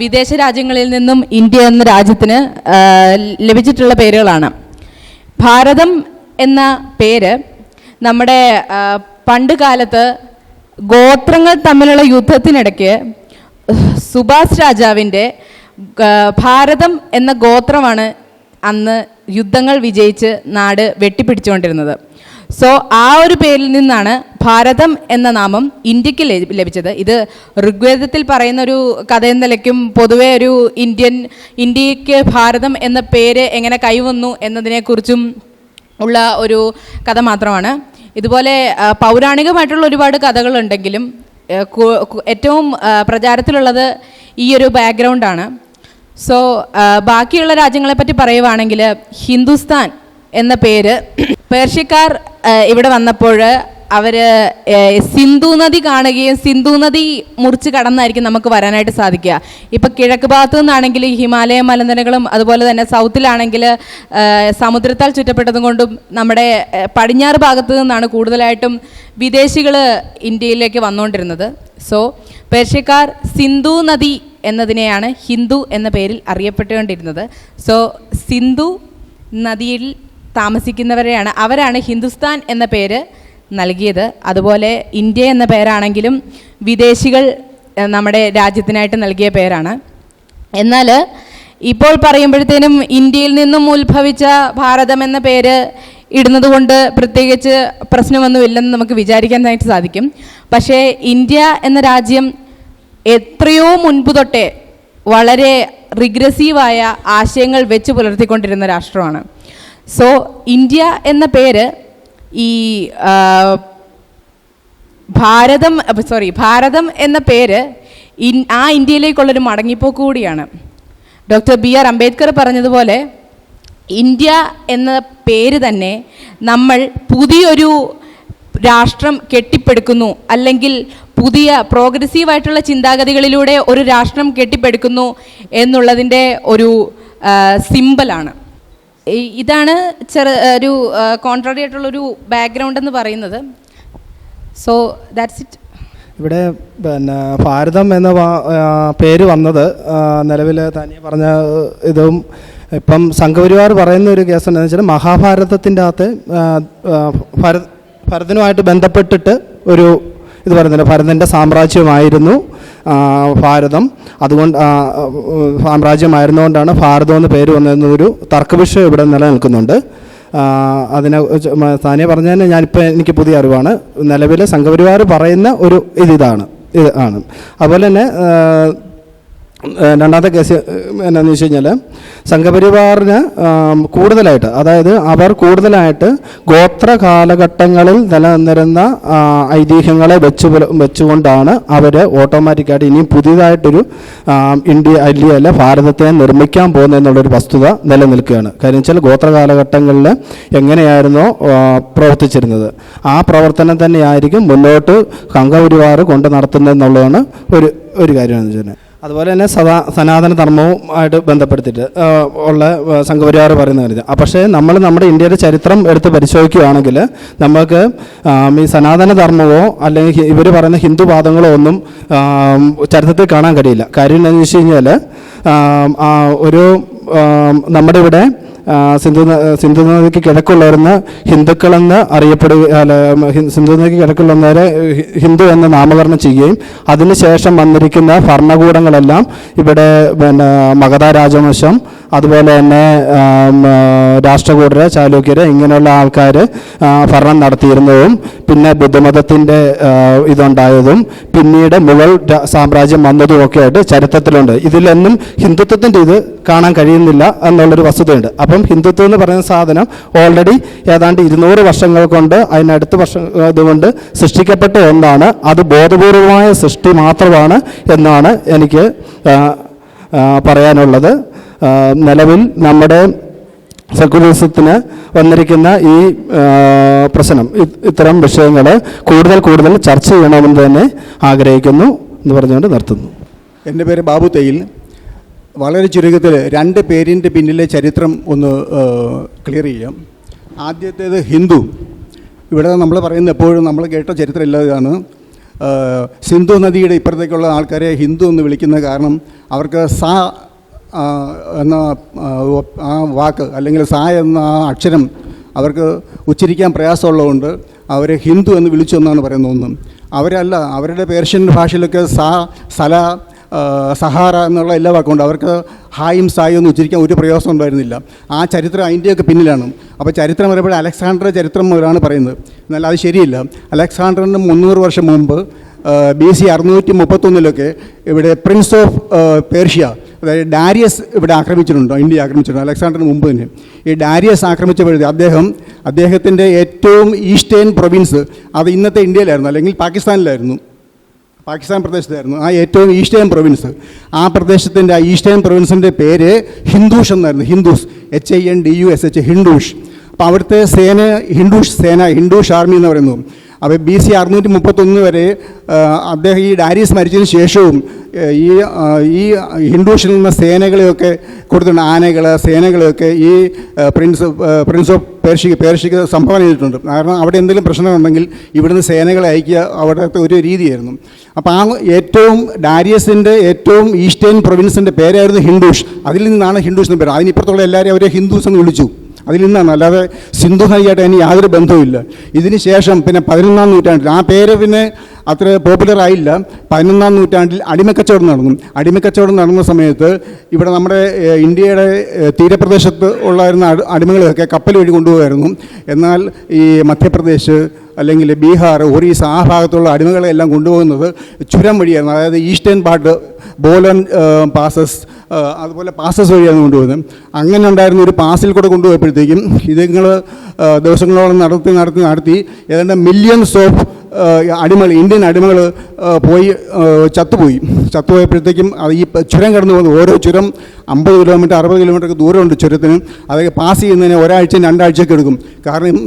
വിദേശ രാജ്യങ്ങളിൽ നിന്നും ഇന്ത്യ എന്ന രാജ്യത്തിന് ലഭിച്ചിട്ടുള്ള പേരുകളാണ്. ഭാരതം എന്ന പേര് നമ്മുടെ പണ്ട് കാലത്ത് ഗോത്രങ്ങൾ തമ്മിലുള്ള യുദ്ധത്തിനിടയ്ക്ക് സുഭാഷ് രാജാവിൻ്റെ ഭാരതം എന്ന ഗോത്രമാണ് അന്ന് യുദ്ധങ്ങൾ വിജയിച്ച് നാട് വെട്ടിപ്പിടിച്ചുകൊണ്ടിരുന്നത്. സോ ആ ഒരു പേരിൽ നിന്നാണ് ഭാരതം എന്ന നാമം ഇന്ത്യക്ക് ലഭിച്ചത്. ഇത് ഋഗ്വേദത്തിൽ പറയുന്ന ഒരു കഥയെന്ന നിലയ്ക്കും പൊതുവെ ഒരു ഇന്ത്യക്ക് ഭാരതം എന്ന പേര് എങ്ങനെ കൈവന്നു എന്നതിനെക്കുറിച്ചും ഉള്ള ഒരു കഥ മാത്രമാണ്. ഇതുപോലെ പൗരാണികമായിട്ടുള്ള ഒരുപാട് കഥകളുണ്ടെങ്കിലും ഏറ്റവും പ്രചാരത്തിലുള്ളത് ഈ ഒരു ബാക്ക്ഗ്രൗണ്ടാണ്. സോ ബാക്കിയുള്ള രാജ്യങ്ങളെപ്പറ്റി പറയുവാണെങ്കിൽ ഹിന്ദുസ്ഥാൻ എന്ന പേര് പേർഷ്യക്കാർ ഇവിടെ വന്നപ്പോൾ അവർ സിന്ധു നദി കാണുകയും സിന്ധു നദി മുറിച്ച് കടന്നായിരിക്കും നമുക്ക് വരാനായിട്ട് സാധിക്കുക. ഇപ്പം കിഴക്ക് ഭാഗത്തു നിന്നാണെങ്കിൽ ഹിമാലയ മലനിരകളും അതുപോലെ തന്നെ സൗത്തിലാണെങ്കിൽ സമുദ്രത്താൽ ചുറ്റപ്പെട്ടതും കൊണ്ടും നമ്മുടെ പടിഞ്ഞാറ് ഭാഗത്തു നിന്നാണ് കൂടുതലായിട്ടും വിദേശികൾ ഇന്ത്യയിലേക്ക് വന്നുകൊണ്ടിരുന്നത്. സോ പേർഷ്യക്കാർ സിന്ധു നദി എന്നതിനെയാണ് ഹിന്ദു എന്ന പേരിൽ അറിയപ്പെട്ടുകൊണ്ടിരുന്നത്. സോ സിന്ധു നദിയിൽ താമസിക്കുന്നവരെയാണ് അവരാണ് ഹിന്ദുസ്ഥാൻ എന്ന പേര് നൽകിയത്. അതുപോലെ ഇന്ത്യ എന്ന പേരാണെങ്കിലും വിദേശികൾ നമ്മുടെ രാജ്യത്തിനായിട്ട് നൽകിയ പേരാണ്. എന്നാൽ ഇപ്പോൾ പറയുമ്പോഴത്തേനും ഇന്ത്യയിൽ നിന്നും ഉത്ഭവിച്ച ഭാരതം എന്ന പേര് ഇടുന്നത് കൊണ്ട് പ്രത്യേകിച്ച് പ്രശ്നമൊന്നുമില്ലെന്ന് നമുക്ക് വിചാരിക്കാനായിട്ട് സാധിക്കും. പക്ഷേ ഇന്ത്യ എന്ന രാജ്യം എത്രയോ മുൻപ് തൊട്ടേ വളരെ റിഗ്രസീവായ ആശയങ്ങൾ വെച്ച് പുലർത്തിക്കൊണ്ടിരുന്ന രാഷ്ട്രമാണ്. സോ ഇന്ത്യ എന്ന പേര് ഈ ഭാരതം എന്ന പേര് ആ ഇന്ത്യയിലേക്കുള്ളൊരു മടങ്ങിപ്പോക്ക് കൂടിയാണ്. ഡോക്ടർ BR അംബേദ്കർ പറഞ്ഞതുപോലെ ഇന്ത്യ എന്ന പേര് തന്നെ നമ്മൾ പുതിയൊരു രാഷ്ട്രം കെട്ടിപ്പടുക്കുന്നു, അല്ലെങ്കിൽ പുതിയ പ്രോഗ്രസീവായിട്ടുള്ള ചിന്താഗതികളിലൂടെ ഒരു രാഷ്ട്രം കെട്ടിപ്പടുക്കുന്നു എന്നുള്ളതിൻ്റെ ഒരു സിമ്പലാണ്. ഇതാണ് ഒരു കോൺട്രറി ആയിട്ടുള്ളൊരു ബാക്ക്ഗ്രൗണ്ട് എന്ന് പറയുന്നത്. So that's it. ഇവിടെ പിന്നെ ഭാരതം എന്ന പേര് വന്നത് നിലവിൽ തനിയെ പറഞ്ഞ ഇതും ഇപ്പം സംഘപരിവാർ പറയുന്ന ഒരു കേസ് എന്താണെന്ന് വെച്ചാൽ മഹാഭാരതത്തിൻ്റെ അകത്ത് ഭരതനുമായിട്ട് ബന്ധപ്പെട്ടിട്ട് ഒരു ഇത് പറയുന്നുണ്ട്. ഭരതൻ്റെ സാമ്രാജ്യമായിരുന്നു ഭാരതം, അതുകൊണ്ട് സാമ്രാജ്യമായിരുന്നുകൊണ്ടാണ് ഭാരതം എന്ന് പേര് വന്നതെന്നൊരു തർക്കവിഷയം ഇവിടെ നിലനിൽക്കുന്നുണ്ട്. അതിനെ താനെ പറഞ്ഞതിന് എനിക്ക് പുതിയ അറിവാണ്. നിലവിൽ സംഘപരിവാർ പറയുന്ന ഒരു ഇതാണ്. അതുപോലെ തന്നെ രണ്ടാമത്തെ കേസ് എന്നാന്ന് വെച്ച് കഴിഞ്ഞാൽ സംഘപരിവാറിന് കൂടുതലായിട്ട്, അതായത് അവർ കൂടുതലായിട്ട് ഗോത്ര കാലഘട്ടങ്ങളിൽ നിലനിന്നിരുന്ന ഐതിഹ്യങ്ങളെ വെച്ചുകൊണ്ടാണ് അവർ ഓട്ടോമാറ്റിക്കായിട്ട് ഇനിയും പുതിയതായിട്ടൊരു ഇന്ത്യയിലെ ഭാരതത്തെ നിർമ്മിക്കാൻ പോകുന്നതെന്നുള്ളൊരു വസ്തുത നിലനിൽക്കുകയാണ്. കാര്യം വെച്ചാൽ ഗോത്ര കാലഘട്ടങ്ങളിൽ എങ്ങനെയായിരുന്നോ പ്രവർത്തിച്ചിരുന്നത് ആ പ്രവർത്തനം തന്നെയായിരിക്കും മുന്നോട്ട് സംഘപരിവാർ കൊണ്ട് നടത്തുന്നതെന്നുള്ളതാണ് ഒരു കാര്യമെന്ന് വെച്ചാൽ. അതുപോലെ തന്നെ സനാതന ധർമ്മവുമായിട്ട് ബന്ധപ്പെടുത്തിയിട്ട് ഉള്ള സംഘപരിവാർ പറയുന്ന കാര്യം. പക്ഷേ നമ്മുടെ ഇന്ത്യയുടെ ചരിത്രം എടുത്ത് പരിശോധിക്കുകയാണെങ്കിൽ നമുക്ക് ഈ സനാതന ധർമ്മമോ അല്ലെങ്കിൽ ഇവർ പറയുന്ന ഹിന്ദുവാദങ്ങളോ ഒന്നും ചരിത്രത്തിൽ കാണാൻ കഴിയില്ല. കാര്യം എന്താണെന്ന് വെച്ച് കഴിഞ്ഞാൽ നമ്മുടെ ഇവിടെ സിന്ധു നദിക്ക് കിഴക്കുള്ളവരെന്ന് ഹിന്ദുക്കളെന്ന് സിന്ധു നദിക്ക് കിഴക്കുള്ളവരെ ഹിന്ദു എന്ന് നാമകരണം ചെയ്യുകയും അതിനുശേഷം വന്നിരിക്കുന്ന ഭരണകൂടങ്ങളെല്ലാം ഇവിടെ മഗധ രാജവംശം, അതുപോലെ തന്നെ രാഷ്ട്രകൂടര്, ചാലൂക്യര് ഇങ്ങനെയുള്ള ആൾക്കാർ ഭരണം നടത്തിയിരുന്നതും പിന്നെ ബുദ്ധമതത്തിൻ്റെ ഇതുണ്ടായതും പിന്നീട് മുഗൾ സാമ്രാജ്യം വന്നതും ഒക്കെ ആയിട്ട് ചരിത്രത്തിലുണ്ട്. ഇതിലൊന്നും ഹിന്ദുത്വത്തിൻ്റെ ഇത് കാണാൻ കഴിയുന്നില്ല എന്നുള്ളൊരു വസ്തുതയുണ്ട്. അപ്പം ഹിന്ദുത്വം എന്ന് പറയുന്ന സാധനം ഓൾറെഡി ഏതാണ്ട് 200 വർഷങ്ങൾ കൊണ്ട് അതിനടുത്ത വർഷം ഇതുകൊണ്ട് സൃഷ്ടിക്കപ്പെട്ട ഒന്നാണ്. അത് ബോധപൂർവമായ സൃഷ്ടി മാത്രമാണ് എന്നാണ് എനിക്ക് പറയാനുള്ളത്. നിലവിൽ നമ്മുടെ സെക്യുലറിസത്തിന് വന്നിരിക്കുന്ന ഈ പ്രശ്നം, ഇത്തരം വിഷയങ്ങൾ കൂടുതൽ ചർച്ച ചെയ്യണമെന്ന് തന്നെ ആഗ്രഹിക്കുന്നു എന്ന് പറഞ്ഞുകൊണ്ട് നിർത്തുന്നു. എൻ്റെ പേര് ബാബു തയ്യിൽ. വളരെ ചുരുക്കത്തിൽ 2 പേരിൻ്റെ പിന്നിലെ ചരിത്രം ഒന്ന് ക്ലിയർ ചെയ്യാം. ആദ്യത്തേത് ഹിന്ദു. ഇവിടെ നമ്മൾ പറയുന്നത് എപ്പോഴും നമ്മൾ കേട്ട ചരിത്രം ഇല്ലാതാണ്. സിന്ധു നദിയുടെ ഇപ്പുറത്തേക്കുള്ള ആൾക്കാരെ ഹിന്ദു എന്ന് വിളിക്കുന്ന കാരണം അവർക്ക് സാ എന്ന ആ വാക്ക് അല്ലെങ്കിൽ സാ എന്ന ആ അക്ഷരം അവർക്ക് ഉച്ചരിക്കാൻ പ്രയാസമുള്ളതുകൊണ്ട് അവരെ ഹിന്ദു എന്ന് വിളിച്ചു എന്നാണ് പറയുന്നത്. ഒന്നും അവരല്ല, അവരുടെ പേർഷ്യൻ ഭാഷയിലൊക്കെ സഹാറ എന്നുള്ള എല്ലാ വാക്കുണ്ട്. അവർക്ക് ഹായും സായും എന്ന് ഉച്ചരിക്കാൻ ഒരു പ്രയാസം ഉണ്ടായിരുന്നില്ല. ആ ചരിത്രം അതിൻ്റെയൊക്കെ പിന്നിലാണ്. അപ്പോൾ ചരിത്രം പറയുമ്പോൾ അലക്സാണ്ടർ ചരിത്രം മുതലാണ് പറയുന്നത്. എന്നാൽ അത് ശരിയില്ല. അലക്സാണ്ടറിന് 300 വർഷം മുമ്പ് BC 631 ഇവിടെ പ്രിൻസ് ഓഫ് പേർഷ്യ, അതായത് ഡാരിയസ് ഇവിടെ ഇന്ത്യ ആക്രമിച്ചിട്ടുണ്ട് അലക്സാണ്ടറിന് മുമ്പ് തന്നെ. ഈ ഡാരിയസ് ആക്രമിച്ചപ്പോഴത്തെ അദ്ദേഹത്തിൻ്റെ ഏറ്റവും ഈസ്റ്റേൺ പ്രൊവിൻസ് അത് ഇന്നത്തെ ഇന്ത്യയിലായിരുന്നു, അല്ലെങ്കിൽ പാകിസ്ഥാൻ പ്രദേശത്തായിരുന്നു. ആ ഏറ്റവും ഈസ്റ്റേൺ പ്രൊവിൻസ്, ആ പ്രദേശത്തിൻ്റെ ആ ഈസ്റ്റേൺ പ്രൊവിൻസിൻ്റെ പേര് ഹിന്ദൂഷ് എന്നായിരുന്നു. HINDUSH, ഹിന്ദൂഷ്. അപ്പോൾ അവിടുത്തെ ഹിന്ദൂഷ് ആർമി എന്ന് പറയുന്നു. അപ്പോൾ BC 631 വരെ അദ്ദേഹം ഈ ഡാരിയസ് മരിച്ചതിന് ശേഷവും ഈ ഹിന്ദൂഷിൽ നിന്ന് സേനകളെയൊക്കെ കൊടുത്തിട്ടുണ്ട്. സേനകളെയൊക്കെ ഈ പ്രിൻസ് ഓഫ് പേർഷ്യക്ക് സംഭാവന ചെയ്തിട്ടുണ്ട്. കാരണം അവിടെ എന്തെങ്കിലും പ്രശ്നമുണ്ടെങ്കിൽ ഇവിടുന്ന് സേനകളെ അയക്കുക അവിടുത്തെ ഒരു രീതിയായിരുന്നു. അപ്പോൾ ആ ഡാരിയസിൻ്റെ ഏറ്റവും ഈസ്റ്റേൺ പ്രൊവിൻസിൻ്റെ പേരായിരുന്നു ഹിന്ദൂഷ്. അതിൽ നിന്നാണ് ഹിന്ദൂഷ് എന്ന് പേര്. അതിനിപ്പുറത്തുള്ള എല്ലാവരെയും അവരെ ഹിന്ദുസ് എന്ന് വിളിച്ചു. അതിൽ നിന്നാണ്, അല്ലാതെ സിന്ധു നദിയായിട്ട് അതിന് യാതൊരു ബന്ധവുമില്ല. ഇതിന് ശേഷം പിന്നെ 11-ാം നൂറ്റാണ്ടിൽ ആ പേര് പിന്നെ അത്ര പോപ്പുലർ ആയില്ല. 11-ാം നൂറ്റാണ്ടിൽ അടിമക്കച്ചവടം നടന്ന സമയത്ത് ഇവിടെ നമ്മുടെ ഇന്ത്യയുടെ തീരപ്രദേശത്ത് ഉള്ളായിരുന്ന അടിമകളെയൊക്കെ കപ്പൽ വഴി കൊണ്ടുപോകുമായിരുന്നു. എന്നാൽ ഈ മധ്യപ്രദേശ് അല്ലെങ്കിൽ ബീഹാർ, ഒറീസ ആ ഭാഗത്തുള്ള അടിമകളെല്ലാം കൊണ്ടുപോകുന്നത് ചുരം വഴിയായിരുന്നു. അതായത് ഈസ്റ്റേൺ പാർട്ട്, ബോലൻ പാസസ്, അതുപോലെ പാസസ് വഴിയാണ് കൊണ്ടുപോകുന്നത്. അങ്ങനെ ഉണ്ടായിരുന്ന ഒരു പാസിൽ കൂടെ കൊണ്ടുപോയപ്പോഴത്തേക്കും ഇതുങ്ങൾ ദിവസങ്ങളോളം നടത്തി ഏതാണ്ട് മില്യൺസ് ഓഫ് അടിമകൾ, ഇന്ത്യൻ അടിമകൾ ചത്തുപോയപ്പോഴത്തേക്കും അത് ഈ ചുരം കടന്നു പോകുന്നത്, ഓരോ ചുരം 50 കിലോമീറ്റർ 60 കിലോമീറ്റർ ദൂരമുണ്ട് ചുരത്തിന്. അതൊക്കെ പാസ് ചെയ്യുന്നതിന് ഒരാഴ്ച 2 ആഴ്ചയൊക്കെ എടുക്കും. കാരണം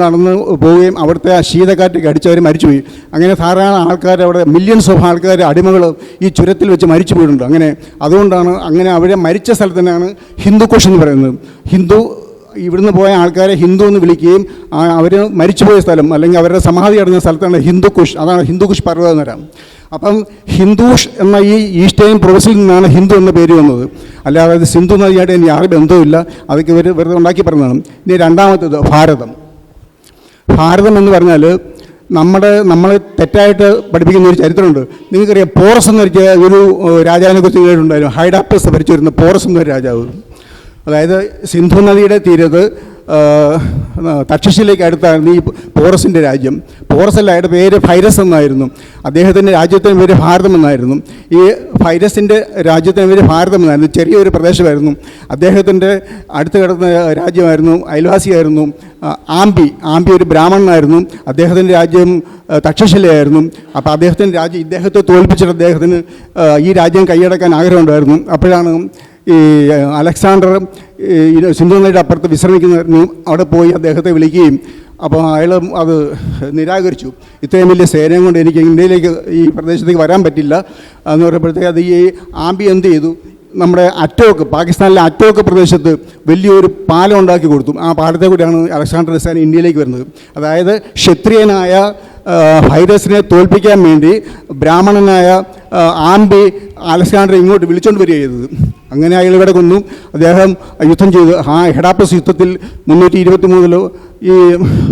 നടന്ന് പോവുകയും അവിടുത്തെ ആ ശീതക്കാറ്റൊക്കെ അടിച്ചവർ മരിച്ചുപോയി. അങ്ങനെ ധാരാളം ആൾക്കാർ അവിടെ, മില്യൺസ് ഓഫ് ആൾക്കാർ, അടിമകൾ ഈ ചുരത്തിൽ വെച്ച് മരിച്ചു പോയിട്ടുണ്ട്. അതുകൊണ്ടാണ് അങ്ങനെ അവരെ മരിച്ച സ്ഥലത്തിനാണ് ഹിന്ദുക്കുഷ് എന്ന് പറയുന്നത്. ഇവിടുന്ന് പോയ ആൾക്കാരെ ഹിന്ദു എന്ന് വിളിക്കുകയും അവർ മരിച്ചുപോയ സ്ഥലം അല്ലെങ്കിൽ അവരുടെ സമാധി അടഞ്ഞ സ്ഥലത്താണ് ഹിന്ദുക്കുഷ്. അതാണ് ഹിന്ദുക്കുഷ് പർവ്വതനിര. അപ്പം ഹിന്ദുഷ് എന്ന ഈ ഈസ്റ്റേൺ പ്രൊവിൻസിൽ നിന്നാണ് ഹിന്ദു എന്ന പേര് വന്നത്. അല്ലാതെ അത് സിന്ധു നദിയായിട്ട് എനിക്ക് യാതൊരു ബന്ധവുമില്ല. അതൊക്കെ ഇവർ വെറുതെ ഉണ്ടാക്കി പറഞ്ഞതാണ്. ഇനി രണ്ടാമത്തേത് ഭാരതം എന്ന് പറഞ്ഞാൽ നമ്മളെ തെറ്റായിട്ട് പഠിപ്പിക്കുന്ന ഒരു ചരിത്രമുണ്ട്. നിങ്ങൾക്കറിയാം, പോറസ് എന്നൊരു രാജാവിനെ കുറിച്ച് കേട്ടിട്ടുണ്ടായിരുന്നു. ഹൈഡാപ്പസ് ഭരിച്ചു വരുന്ന പോറസ് എന്നൊരു രാജാവ്. അതായത് സിന്ധു നദിയുടെ തീരത്ത് തക്ഷശിലേക്ക് അടുത്തായിരുന്നു ഈ പോറസിൻ്റെ രാജ്യം. പോറസല്ല, അയാളുടെ പേര് ഫൈറസ് എന്നായിരുന്നു. അദ്ദേഹത്തിൻ്റെ രാജ്യത്തിൻ്റെ പേര് ഭാരതം എന്നായിരുന്നു. ഈ ഫൈറസിൻ്റെ രാജ്യത്തിൻ്റെ പേര് ഭാരതം എന്നായിരുന്നു. ചെറിയൊരു പ്രദേശമായിരുന്നു. അദ്ദേഹത്തിൻ്റെ അടുത്ത് കിടന്ന രാജ്യമായിരുന്നു, അയൽവാസിയായിരുന്നു ആംബി ഒരു ബ്രാഹ്മണനായിരുന്നു. അദ്ദേഹത്തിൻ്റെ രാജ്യം തക്ഷശിലയായിരുന്നു. അപ്പോൾ ഇദ്ദേഹത്തെ തോൽപ്പിച്ചിട്ട് അദ്ദേഹത്തിന് ഈ രാജ്യം കൈയടക്കാൻ ആഗ്രഹമുണ്ടായിരുന്നു. അപ്പോഴാണ് ഈ അലക്സാണ്ടർ സിന്ധു നദിയുടെ അപ്പുറത്ത് വിശ്രമിക്കുന്ന അവിടെ പോയി അദ്ദേഹത്തെ വിളിക്കുകയും അപ്പോൾ അയാൾ അത് നിരാകരിച്ചു. ഇത്രയും വലിയ സേനയും കൊണ്ട് എനിക്ക് ഇന്ത്യയിലേക്ക്, ഈ പ്രദേശത്തേക്ക് വരാൻ പറ്റില്ല എന്ന് പറയുമ്പോഴത്തേക്ക് അത് ഈ ആംബി എന്ത് ചെയ്തു, നമ്മുടെ പാകിസ്ഥാനിലെ അറ്റോക്ക് പ്രദേശത്ത് വലിയൊരു പാലം ഉണ്ടാക്കി കൊടുത്തു. ആ പാലത്തെ കൂടിയാണ് അലക്സാണ്ടർ സേന ഇന്ത്യയിലേക്ക് വരുന്നത്. അതായത് ക്ഷത്രിയനായ ഫൈറസിനെ തോൽപ്പിക്കാൻ വേണ്ടി ബ്രാഹ്മണനായ ആംബി അലക്സാണ്ടറെ ഇങ്ങോട്ട് വിളിച്ചുകൊണ്ട് വരിക ചെയ്തത്. അങ്ങനെ അയാൾ ഇവിടെ കൊന്നു. അദ്ദേഹം യുദ്ധം ചെയ്തു. ഹെഡാപ്പസ് യുദ്ധത്തിൽ 323 ഈ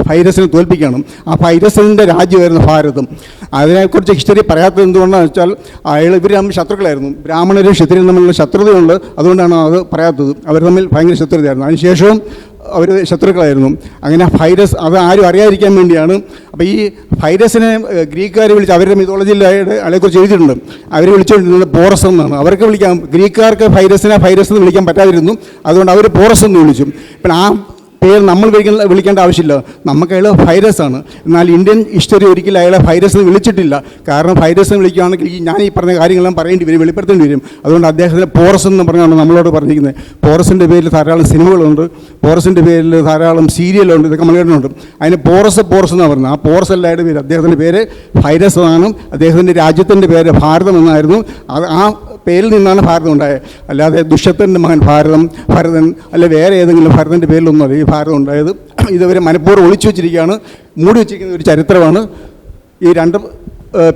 ഫൈറസിനെ തോൽപ്പിക്കണം. ആ ഫൈറസിൻ്റെ രാജ്യമായിരുന്നു ഭാരതം. അതിനെക്കുറിച്ച് ഹിസ്റ്ററി പറയാത്തത് എന്തുകൊണ്ടാണെന്ന് വെച്ചാൽ ഇവർ തമ്മിൽ ശത്രുക്കളായിരുന്നു. ബ്രാഹ്മണരും ക്ഷത്രിയരും തമ്മിലുള്ള ശത്രുതയുണ്ട്. അതുകൊണ്ടാണ് അത് പറയാത്തത്. അവർ തമ്മിൽ ഭയങ്കര ശത്രുതയായിരുന്നു. അതിനുശേഷവും അവർ ശത്രുക്കളായിരുന്നു. അങ്ങനെ ഫൈറസ്, അത് ആരും അറിയാതിരിക്കാൻ വേണ്ടിയാണ്. അപ്പോൾ ഈ ഫൈറസിനെ ഗ്രീക്കുകാരെ വിളിച്ച്, അവരുടെ മിത്തോളജിയിൽ അയാളെക്കുറിച്ച് എഴുതിയിട്ടുണ്ട്. അവർ വിളിച്ചുകൊണ്ടിരുന്നത് പോറസ് എന്നാണ്. അവർക്ക് വിളിക്കാം, ഗ്രീക്കുകാർക്ക് ഫൈറസ് എന്ന് വിളിക്കാൻ പറ്റാതിരുന്നു. അതുകൊണ്ട് അവർ പോറസ് എന്ന് വിളിച്ചു. ഇപ്പം ആ പേര് നമ്മൾ വിളിക്കേണ്ട ആവശ്യമില്ല. നമുക്ക് അയാൾ ഫൈറസ് ആണ്. എന്നാൽ ഇന്ത്യൻ ഹിസ്റ്ററി ഒരിക്കലും അയാളെ ഫൈറസ് എന്ന് വിളിച്ചിട്ടില്ല. കാരണം ഫൈറസ് എന്ന് വിളിക്കുകയാണെങ്കിൽ ഞാൻ ഈ പറഞ്ഞ കാര്യങ്ങളെല്ലാം പറയേണ്ടി വരും, വെളിപ്പെടുത്തേണ്ടി വരും. അതുകൊണ്ട് അദ്ദേഹത്തിന് പോറസ് എന്ന് പറഞ്ഞാണ് നമ്മളോട് പറഞ്ഞിരിക്കുന്നത്. പോറസിൻ്റെ പേരിൽ ധാരാളം സിനിമകളുണ്ട്, പോറസിൻ്റെ പേരിൽ ധാരാളം സീരിയലുണ്ട്. ഇതൊക്കെ നമ്മൾ കേട്ടിട്ടുണ്ട്. അതിന് പോറസ് എന്നാണ് പറയുന്നത്. ആ പോറസ് അല്ല അയാളുടെ പേര്. അദ്ദേഹത്തിൻ്റെ പേര് ഫൈറസ് ആണ്. അദ്ദേഹത്തിൻ്റെ രാജ്യത്തിൻ്റെ പേര് ഭാരതം എന്നായിരുന്നു. ആ പേരിൽ നിന്നാണ് ഭാരതം ഉണ്ടായത്. അല്ലാതെ ദുഷ്യന്തൻ്റെ മകൻ ഭരതൻ അല്ല വേറെ ഏതെങ്കിലും ഭരതൻ്റെ പേരിലൊന്നും അല്ല ഈ ഭാരതം ഉണ്ടായത്. ഇതുവരെ മനഃപൂർവ്വം ഒളിച്ചു വെച്ചിരിക്കുകയാണ്, മൂടി വെച്ചിരിക്കുന്ന ഒരു ചരിത്രമാണ്. ഈ രണ്ട്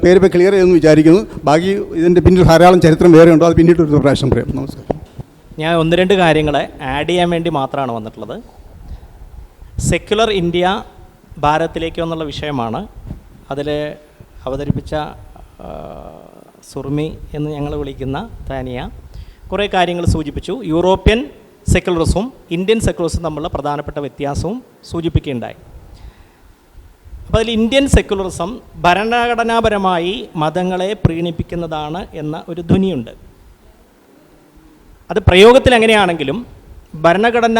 പേര് ഇപ്പോൾ ക്ലിയർ ചെയ്യുമെന്ന് വിചാരിക്കുന്നു. ബാക്കി ഇതിൻ്റെ പിന്നിൽ ധാരാളം ചരിത്രം വേറെ ഉണ്ടോ, അത് പിന്നീട് ഒരു പ്രാവശ്യം പറയാം. നമസ്കാരം. ഞാൻ 1-2 കാര്യങ്ങളെ ആഡ് ചെയ്യാൻ വേണ്ടി മാത്രമാണ് വന്നിട്ടുള്ളത്. സെക്യുലർ ഇന്ത്യ ഭാരതത്തിലേക്ക് എന്നുള്ള വിഷയമാണ്. അതിൽ അവതരിപ്പിച്ച സുർമി എന്ന് ഞങ്ങൾ വിളിക്കുന്ന താനിയ കുറേ കാര്യങ്ങൾ സൂചിപ്പിച്ചു. യൂറോപ്യൻ സെക്യുലറിസവും ഇന്ത്യൻ സെക്യുലറിസവും തമ്മിലുള്ള പ്രധാനപ്പെട്ട വ്യത്യാസവും സൂചിപ്പിക്കുകയുണ്ടായി. അപ്പോൾ അതിൽ ഇന്ത്യൻ സെക്യുലറിസം ഭരണഘടനാപരമായി മതങ്ങളെ പ്രീണിപ്പിക്കുന്നതാണ് എന്ന ഒരു ധ്വനിയുണ്ട്. അത് പ്രയോഗത്തിൽ എങ്ങനെയാണെങ്കിലും ഭരണഘടന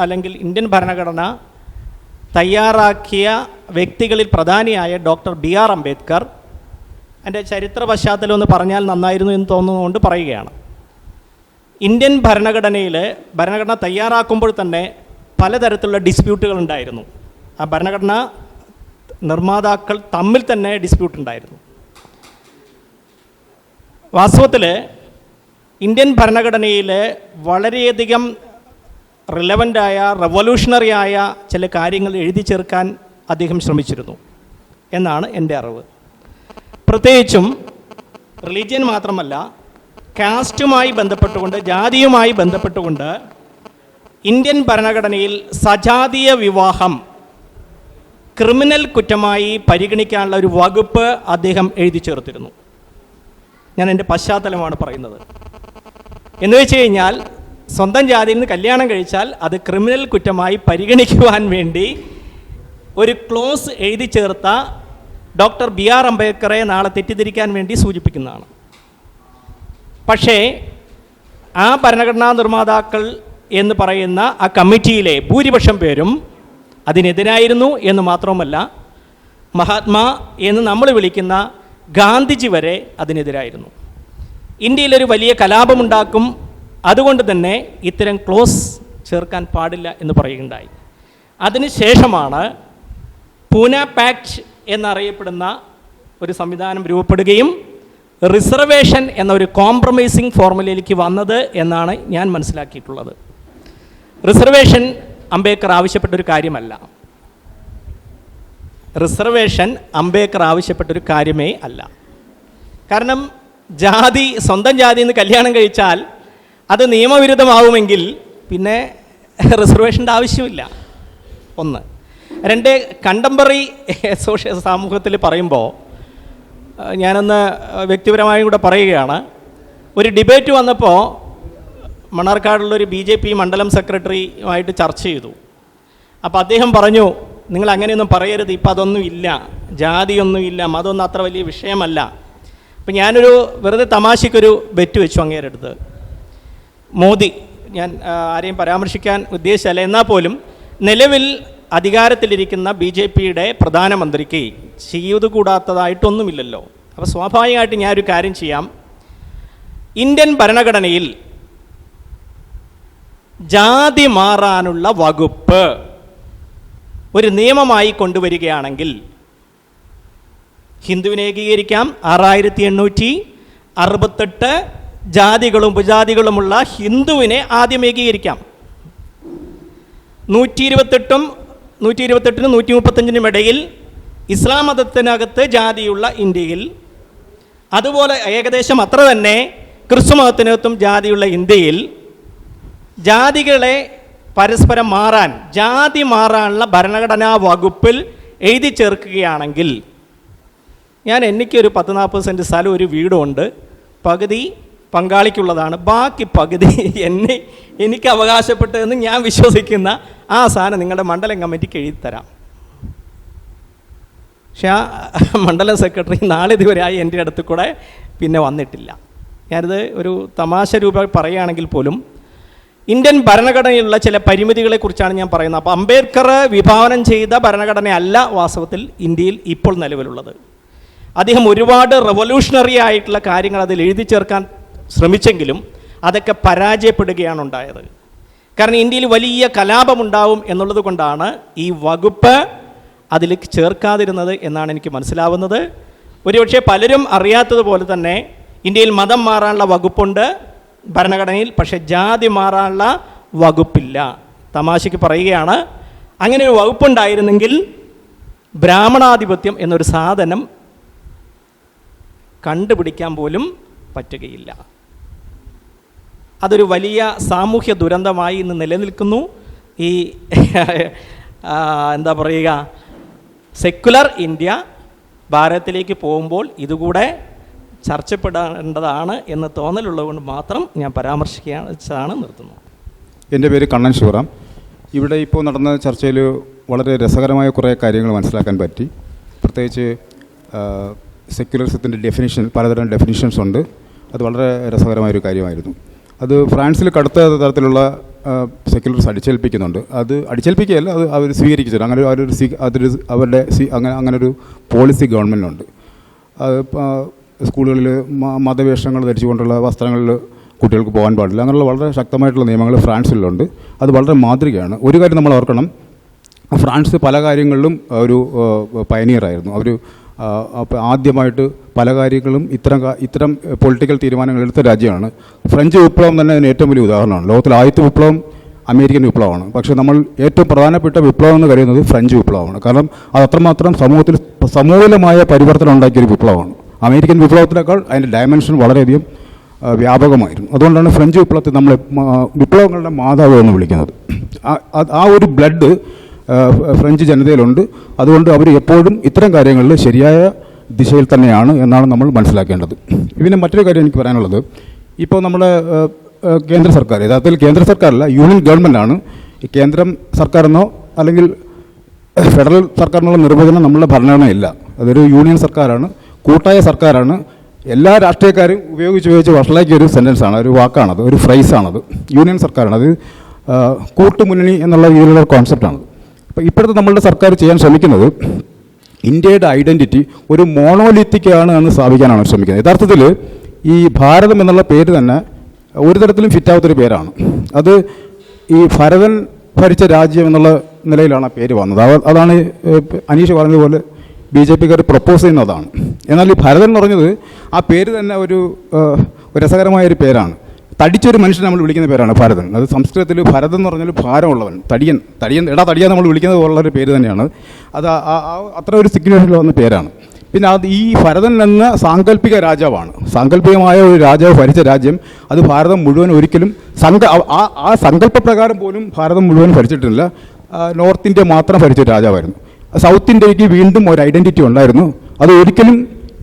അല്ലെങ്കിൽ ഇന്ത്യൻ ഭരണഘടന തയ്യാറാക്കിയ വ്യക്തികളിൽ പ്രധാനിയായ ഡോക്ടർ BR അംബേദ്കർ, എൻ്റെ ചരിത്ര പശ്ചാത്തലം എന്ന് പറഞ്ഞാൽ നന്നായിരുന്നു എന്ന് തോന്നുന്നതുകൊണ്ട് പറയുകയാണ്. ഇന്ത്യൻ ഭരണഘടന തയ്യാറാക്കുമ്പോൾ തന്നെ പലതരത്തിലുള്ള ഡിസ്പ്യൂട്ടുകൾ ഉണ്ടായിരുന്നു. ആ ഭരണഘടന നിർമ്മാതാക്കൾ തമ്മിൽ തന്നെ ഡിസ്പ്യൂട്ട് ഉണ്ടായിരുന്നു. വാസ്തവത്തിൽ ഇന്ത്യൻ ഭരണഘടനയിൽ വളരെയധികം റിലവൻ്റായ റെവല്യൂഷണറിയായ ചില കാര്യങ്ങൾ എഴുതി ചേർക്കാൻ അദ്ദേഹം ശ്രമിച്ചിരുന്നു എന്നാണ് എൻ്റെ അറിവ്. പ്രത്യേകിച്ചും റിലീജിയൻ മാത്രമല്ല, കാസ്റ്റുമായി ബന്ധപ്പെട്ടുകൊണ്ട്, ജാതിയുമായി ബന്ധപ്പെട്ടുകൊണ്ട് ഇന്ത്യൻ ഭരണഘടനയിൽ സജാതീയ വിവാഹം ക്രിമിനൽ കുറ്റമായി പരിഗണിക്കാനുള്ള ഒരു വകുപ്പ് അദ്ദേഹം എഴുതി ചേർത്തിരുന്നു. ഞാൻ എൻ്റെ പശ്ചാത്തലമാണ് പറയുന്നത്. എന്ന് വെച്ച് കഴിഞ്ഞാൽ സ്വന്തം ജാതിയിൽ നിന്ന് കല്യാണം കഴിച്ചാൽ അത് ക്രിമിനൽ കുറ്റമായി പരിഗണിക്കുവാൻ വേണ്ടി ഒരു ക്ലോസ് എഴുതി ചേർത്ത ഡോക്ടർ BR അംബേദ്കറെ നാളെ തെറ്റിദ്ധരിക്കാൻ വേണ്ടി സൂചിപ്പിക്കുന്നതാണ്. പക്ഷേ ആ ഭരണഘടനാ നിർമ്മാതാക്കൾ എന്ന് പറയുന്ന ആ കമ്മിറ്റിയിലെ ഭൂരിപക്ഷം പേരും അതിനെതിരായിരുന്നു എന്ന് മാത്രമല്ല, മഹാത്മാ എന്ന് നമ്മൾ വിളിക്കുന്ന ഗാന്ധിജി വരെ അതിനെതിരായിരുന്നു. ഇന്ത്യയിലൊരു വലിയ കലാപമുണ്ടാക്കും, അതുകൊണ്ട് തന്നെ ഇത്തരം ക്ലോസ് ചേർക്കാൻ പാടില്ല എന്ന് പറയുകയുണ്ടായി. അതിനുശേഷമാണ് പൂന പാക്ട് എന്നറിയപ്പെടുന്ന ഒരു സംവിധാനം രൂപപ്പെടുകയും റിസർവേഷൻ എന്ന ഒരു കോംപ്രമൈസിങ് ഫോർമുലയിലേക്ക് വന്നത് എന്നാണ് ഞാൻ മനസ്സിലാക്കിയിട്ടുള്ളത്. റിസർവേഷൻ അംബേദ്കർ ആവശ്യപ്പെട്ടൊരു കാര്യമല്ല. റിസർവേഷൻ അംബേദ്കർ ആവശ്യപ്പെട്ടൊരു കാര്യമേ അല്ല. കാരണം സ്വന്തം ജാതി നിന്ന് കല്യാണം കഴിച്ചാൽ അത് നിയമവിരുദ്ധമാവുമെങ്കിൽ പിന്നെ റിസർവേഷൻ്റെ ആവശ്യമില്ല. ഒന്ന്. രണ്ട്, കണ്ടംപററി സമൂഹത്തിൽ പറയുമ്പോൾ ഞാനൊന്ന് വ്യക്തിപരമായും കൂടെ പറയുകയാണ്. ഒരു ഡിബേറ്റ് വന്നപ്പോൾ മണ്ണാർക്കാടുള്ളൊരു BJP മണ്ഡലം സെക്രട്ടറിയുമായിട്ട് ചർച്ച ചെയ്തു. അപ്പോൾ അദ്ദേഹം പറഞ്ഞു, നിങ്ങൾ അങ്ങനെയൊന്നും പറയരുത്, ഇപ്പം അതൊന്നും ഇല്ല, ജാതിയൊന്നും ഇല്ല, മതമൊന്നും അത്ര വലിയ വിഷയമല്ല. അപ്പം ഞാനൊരു വെറുതെ തമാശയ്ക്കൊരു ബെറ്റ് വെച്ചു അങ്ങേരുടെ അടുത്ത്. മോദി, ഞാൻ ആരെയും പരാമർശിക്കാൻ ഉദ്ദേശിച്ചല്ല, എന്നാൽ പോലും നിലവിൽ അധികാരത്തിലിരിക്കുന്ന BJPയുടെ പ്രധാനമന്ത്രിക്ക് ചെയ്തുകൂടാത്തതായിട്ടൊന്നുമില്ലല്ലോ. അപ്പോൾ സ്വാഭാവികമായിട്ട് ഞാനൊരു കാര്യം ചെയ്യാം. ഇന്ത്യൻ ഭരണഘടനയിൽ ജാതി മാറാനുള്ള വകുപ്പ് ഒരു നിയമമായി കൊണ്ടുവരികയാണെങ്കിൽ ഹിന്ദുവിനെ ഏകീകരിക്കാം. 6868 ജാതികളും ഉപജാതികളുമുള്ള ഹിന്ദുവിനെ ആദ്യം ഏകീകരിക്കാം. 128നും 135നും ഇടയിൽ ഇസ്ലാം മതത്തിനകത്ത് ജാതിയുള്ള ഇന്ത്യയിൽ, അതുപോലെ ഏകദേശം അത്ര തന്നെ ക്രിസ്തു മതത്തിനകത്തും ജാതിയുള്ള ഇന്ത്യയിൽ ജാതികളെ പരസ്പരം മാറാൻ, ജാതി മാറാനുള്ള ഭരണഘടനാ വകുപ്പിൽ എഴുതി ചേർക്കുകയാണെങ്കിൽ എനിക്കൊരു 10-40 സെൻറ്റ് സ്ഥലം, ഒരു വീടുണ്ട്, പകുതി പങ്കാളിക്കുള്ളതാണ്, ബാക്കി പകുതി എനിക്ക് അവകാശപ്പെട്ടതെന്ന് ഞാൻ വിശ്വസിക്കുന്ന ആ സാധനം നിങ്ങളുടെ മണ്ഡലം കമ്മിറ്റിക്ക് എഴുതി തരാം. പക്ഷേ ആ മണ്ഡലം സെക്രട്ടറി നാളെ ഇതുവരെയായി എൻ്റെ അടുത്ത് കൂടെ പിന്നെ വന്നിട്ടില്ല. ഞാനിത് ഒരു തമാശ രൂപത്തിൽ പറയുകയാണെങ്കിൽ പോലും ഇന്ത്യൻ ഭരണഘടനയിലുള്ള ചില പരിമിതികളെക്കുറിച്ചാണ് ഞാൻ പറയുന്നത്. അപ്പോൾ അംബേദ്കർ വിഭാവനം ചെയ്ത ഭരണഘടനയല്ല വാസ്തവത്തിൽ ഇന്ത്യയിൽ ഇപ്പോൾ നിലവിലുള്ളത്. അദ്ദേഹം ഒരുപാട് റെവല്യൂഷണറി ആയിട്ടുള്ള കാര്യങ്ങൾ അതിൽ എഴുതി ചേർക്കാൻ ശ്രമിച്ചെങ്കിലും അതൊക്കെ പരാജയപ്പെടുകയാണ് ഉണ്ടായത്. കാരണം ഇന്ത്യയിൽ വലിയ കലാപമുണ്ടാവും എന്നുള്ളത് കൊണ്ടാണ് ഈ വകുപ്പ് അതിലേക്ക് ചേർക്കാതിരുന്നത് എന്നാണ് എനിക്ക് മനസ്സിലാവുന്നത്. ഒരുപക്ഷെ പലരും അറിയാത്തതുപോലെ തന്നെ ഇന്ത്യയിൽ മതം മാറാനുള്ള വകുപ്പുണ്ട് ഭരണഘടനയിൽ, പക്ഷേ ജാതി മാറാനുള്ള വകുപ്പില്ല. തമാശയ്ക്ക് പറയുകയാണ്, അങ്ങനെ ഒരു വകുപ്പുണ്ടായിരുന്നെങ്കിൽ ബ്രാഹ്മണാധിപത്യം എന്നൊരു സാധനം കണ്ടുപിടിക്കാൻ പോലും പറ്റുകയില്ല. അതൊരു വലിയ സാമൂഹ്യ ദുരന്തമായി ഇന്ന് നിലനിൽക്കുന്നു. ഈ എന്താ പറയുക, സെക്കുലർ ഇന്ത്യ ഭാരതത്തിലേക്ക് പോകുമ്പോൾ ഇതുകൂടെ ചർച്ചപ്പെടേണ്ടതാണ് എന്ന് തോന്നലുള്ളതുകൊണ്ട് മാത്രം ഞാൻ പരാമർശിക്കുകയാണ് നിർത്തുന്നു. എൻ്റെ പേര് കണ്ണൻ ശിവറാം. ഇവിടെ ഇപ്പോൾ നടന്ന ചർച്ചയിൽ വളരെ രസകരമായ കുറേ കാര്യങ്ങൾ മനസ്സിലാക്കാൻ പറ്റി. പ്രത്യേകിച്ച് സെക്യുലറിസത്തിൻ്റെ പലതരം ഡെഫിനിഷൻസ് ഉണ്ട്. അത് വളരെ രസകരമായൊരു കാര്യമായിരുന്നു. അത് ഫ്രാൻസിൽ കടുത്ത തരത്തിലുള്ള സെക്യുലറിസം അടിച്ചേൽപ്പിക്കുന്നുണ്ട്. അത് അടിച്ചേൽപ്പിക്കുകയല്ല, അത് അവർ സ്വീകരിച്ചിട്ടുണ്ട്. അങ്ങനൊരു പോളിസി ഗവൺമെൻറ്റുണ്ട്. സ്കൂളുകളിൽ മതവേഷങ്ങൾ ധരിച്ചുകൊണ്ടുള്ള വസ്ത്രങ്ങളിൽ കുട്ടികൾക്ക് പോകാൻ പാടില്ല. അങ്ങനെയുള്ള വളരെ ശക്തമായിട്ടുള്ള നിയമങ്ങൾ ഫ്രാൻസിലുണ്ട്. അത് വളരെ മാതൃകയാണ്. ഒരു കാര്യം നമ്മൾ ഓർക്കണം, ഫ്രാൻസ് പല കാര്യങ്ങളിലും ഒരു പയനിയറായിരുന്നു. അവർ ആദ്യമായിട്ട് പല കാര്യങ്ങളും ഇത്തരം പൊളിറ്റിക്കൽ തീരുമാനങ്ങൾ എടുത്ത രാജ്യമാണ്. ഫ്രഞ്ച് വിപ്ലവം തന്നെ അതിന് ഏറ്റവും വലിയ ഉദാഹരണമാണ്. ലോകത്തിലെ ആദ്യത്തെ വിപ്ലവം അമേരിക്കൻ വിപ്ലവമാണ്. പക്ഷേ നമ്മൾ ഏറ്റവും പ്രധാനപ്പെട്ട വിപ്ലവം എന്ന് കരുതുന്നത് ഫ്രഞ്ച് വിപ്ലവമാണ്. കാരണം അത് അത്രമാത്രം സമൂഹത്തിൽ സമൂലമായ പരിവർത്തനം ഉണ്ടാക്കിയൊരു വിപ്ലവമാണ്. അമേരിക്കൻ വിപ്ലവത്തിനേക്കാൾ അതിൻ്റെ ഡയമെൻഷൻ വളരെയധികം വ്യാപകമായിരുന്നു. അതുകൊണ്ടാണ് ഫ്രഞ്ച് വിപ്ലവത്തെ നമ്മൾ വിപ്ലവങ്ങളുടെ മാതാവ് എന്ന് വിളിക്കുന്നത്. ആ ഒരു ബ്ലഡ് ഫ്രഞ്ച് ജനതയിലുണ്ട്. അതുകൊണ്ട് അവർ എപ്പോഴും ഇത്തരം കാര്യങ്ങളിൽ ശരിയായ ദിശയിൽ തന്നെയാണ് എന്നാണ് നമ്മൾ മനസ്സിലാക്കേണ്ടത്. പിന്നെ മറ്റൊരു കാര്യം എനിക്ക് പറയാനുള്ളത്, ഇപ്പോൾ നമ്മുടെ കേന്ദ്ര സർക്കാർ, യഥാർത്ഥത്തിൽ കേന്ദ്ര സർക്കാരല്ല, യൂണിയൻ ഗവൺമെൻറ്റാണ്. ഈ കേന്ദ്രം സർക്കാരെന്നോ അല്ലെങ്കിൽ ഫെഡറൽ സർക്കാരിനുള്ള നിർവചനം നമ്മളുടെ ഭരണഘടനയില്ല. അതൊരു യൂണിയൻ സർക്കാരാണ്, കൂട്ടായ സർക്കാരാണ്. എല്ലാ രാഷ്ട്രീയക്കാരും ഉപയോഗിച്ച് വഷളാക്കിയ ഒരു സെൻറ്റൻസാണ്, ഒരു വാക്കാണത്, ഒരു ഫ്രൈസാണത്. യൂണിയൻ സർക്കാരാണ് അത്, കൂട്ടുമുന്നണി എന്നുള്ള രീതിയിലുള്ള കോൺസെപ്റ്റാണത്. അപ്പോൾ ഇപ്പോഴത്തെ നമ്മളുടെ സർക്കാർ ചെയ്യാൻ ശ്രമിക്കുന്നത് ഇന്ത്യയുടെ ഐഡൻറ്റിറ്റി ഒരു മോണോലിത്തിക്കാണ് എന്ന് സ്ഥാപിക്കാനാണ് ശ്രമിക്കുന്നത്. യഥാർത്ഥത്തിൽ ഈ ഭാരതം എന്നുള്ള പേര് തന്നെ ഒരു തരത്തിലും ഫിറ്റാവാത്തൊരു പേരാണ്. അത് ഈ ഭരതൻ ഭരിച്ച രാജ്യം എന്നുള്ള നിലയിലാണ് ആ പേര് വന്നത്. അതാണ് അനീഷ് പറഞ്ഞതുപോലെ BJPക്കാർ പ്രപ്പോസ് ചെയ്യുന്നതാണ്. എന്നാൽ ഈ ഭരതൻ എന്ന് പറഞ്ഞത് ആ പേര് തന്നെ ഒരു രസകരമായൊരു പേരാണ്. തടിച്ചൊരു മനുഷ്യനെ നമ്മൾ വിളിക്കുന്ന പേരാണ് ഭരതൻ. അത് സംസ്കൃതത്തിൽ ഭരതൻ എന്ന് പറഞ്ഞാൽ ഭാരമുള്ളവൻ, തടിയൻ തടിയാൻ നമ്മൾ വിളിക്കുന്നത് പോലുള്ളൊരു പേര് തന്നെയാണ്. അത് അത്ര ഒരു സിഗ്നിഫിക്കൻ്റ് വന്ന പേരാണ്. പിന്നെ അത് ഈ ഭരതൻ എന്ന സാങ്കല്പിക രാജാവാണ്, സാങ്കല്പികമായ ഒരു രാജാവ് ഭരിച്ച രാജ്യം. അത് ഭാരതം മുഴുവൻ ഒരിക്കലും ആ സങ്കല്പപ്രകാരം പോലും ഭാരതം മുഴുവൻ ഭരിച്ചിട്ടില്ല. നോർത്ത് ഇന്ത്യ മാത്രം ഭരിച്ച രാജാവായിരുന്നു. സൗത്ത് ഇന്ത്യക്ക് വീണ്ടും ഒരു ഐഡൻറ്റിറ്റി ഉണ്ടായിരുന്നു. അത് ഒരിക്കലും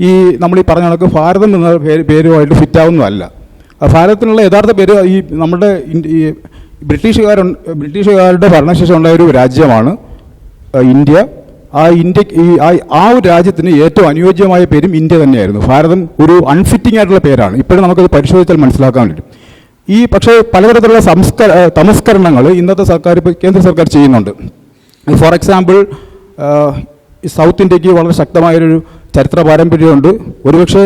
ഈ നമ്മൾ ഈ പറഞ്ഞ കണക്ക് ഭാരതം എന്ന പേരുമായിട്ട് ഫിറ്റാവുന്നതല്ല. ഭാരതത്തിനുള്ള യഥാർത്ഥ പേര് ഈ നമ്മുടെ ഈ ബ്രിട്ടീഷുകാരുടെ ഭരണശേഷം ഉണ്ടായ ഒരു രാജ്യമാണ് ഇന്ത്യ. ആ ഒരു രാജ്യത്തിന് ഏറ്റവും അനുയോജ്യമായ പേരും ഇന്ത്യ തന്നെയായിരുന്നു. ഭാരതം ഒരു അൺഫിറ്റിംഗ് ആയിട്ടുള്ള പേരാണ്. ഇപ്പോഴും നമുക്കത് പരിശോധിച്ചാൽ മനസ്സിലാക്കാൻ പറ്റും. പക്ഷേ പലതരത്തിലുള്ള തമസ്കരണങ്ങൾ ഇന്നത്തെ സർക്കാർ, ഇപ്പോൾ കേന്ദ്ര സർക്കാർ ചെയ്യുന്നുണ്ട്. ഫോർ എക്സാമ്പിൾ, സൗത്ത് ഇന്ത്യക്ക് വളരെ ശക്തമായൊരു ചരിത്ര പാരമ്പര്യമുണ്ട്. ഒരുപക്ഷെ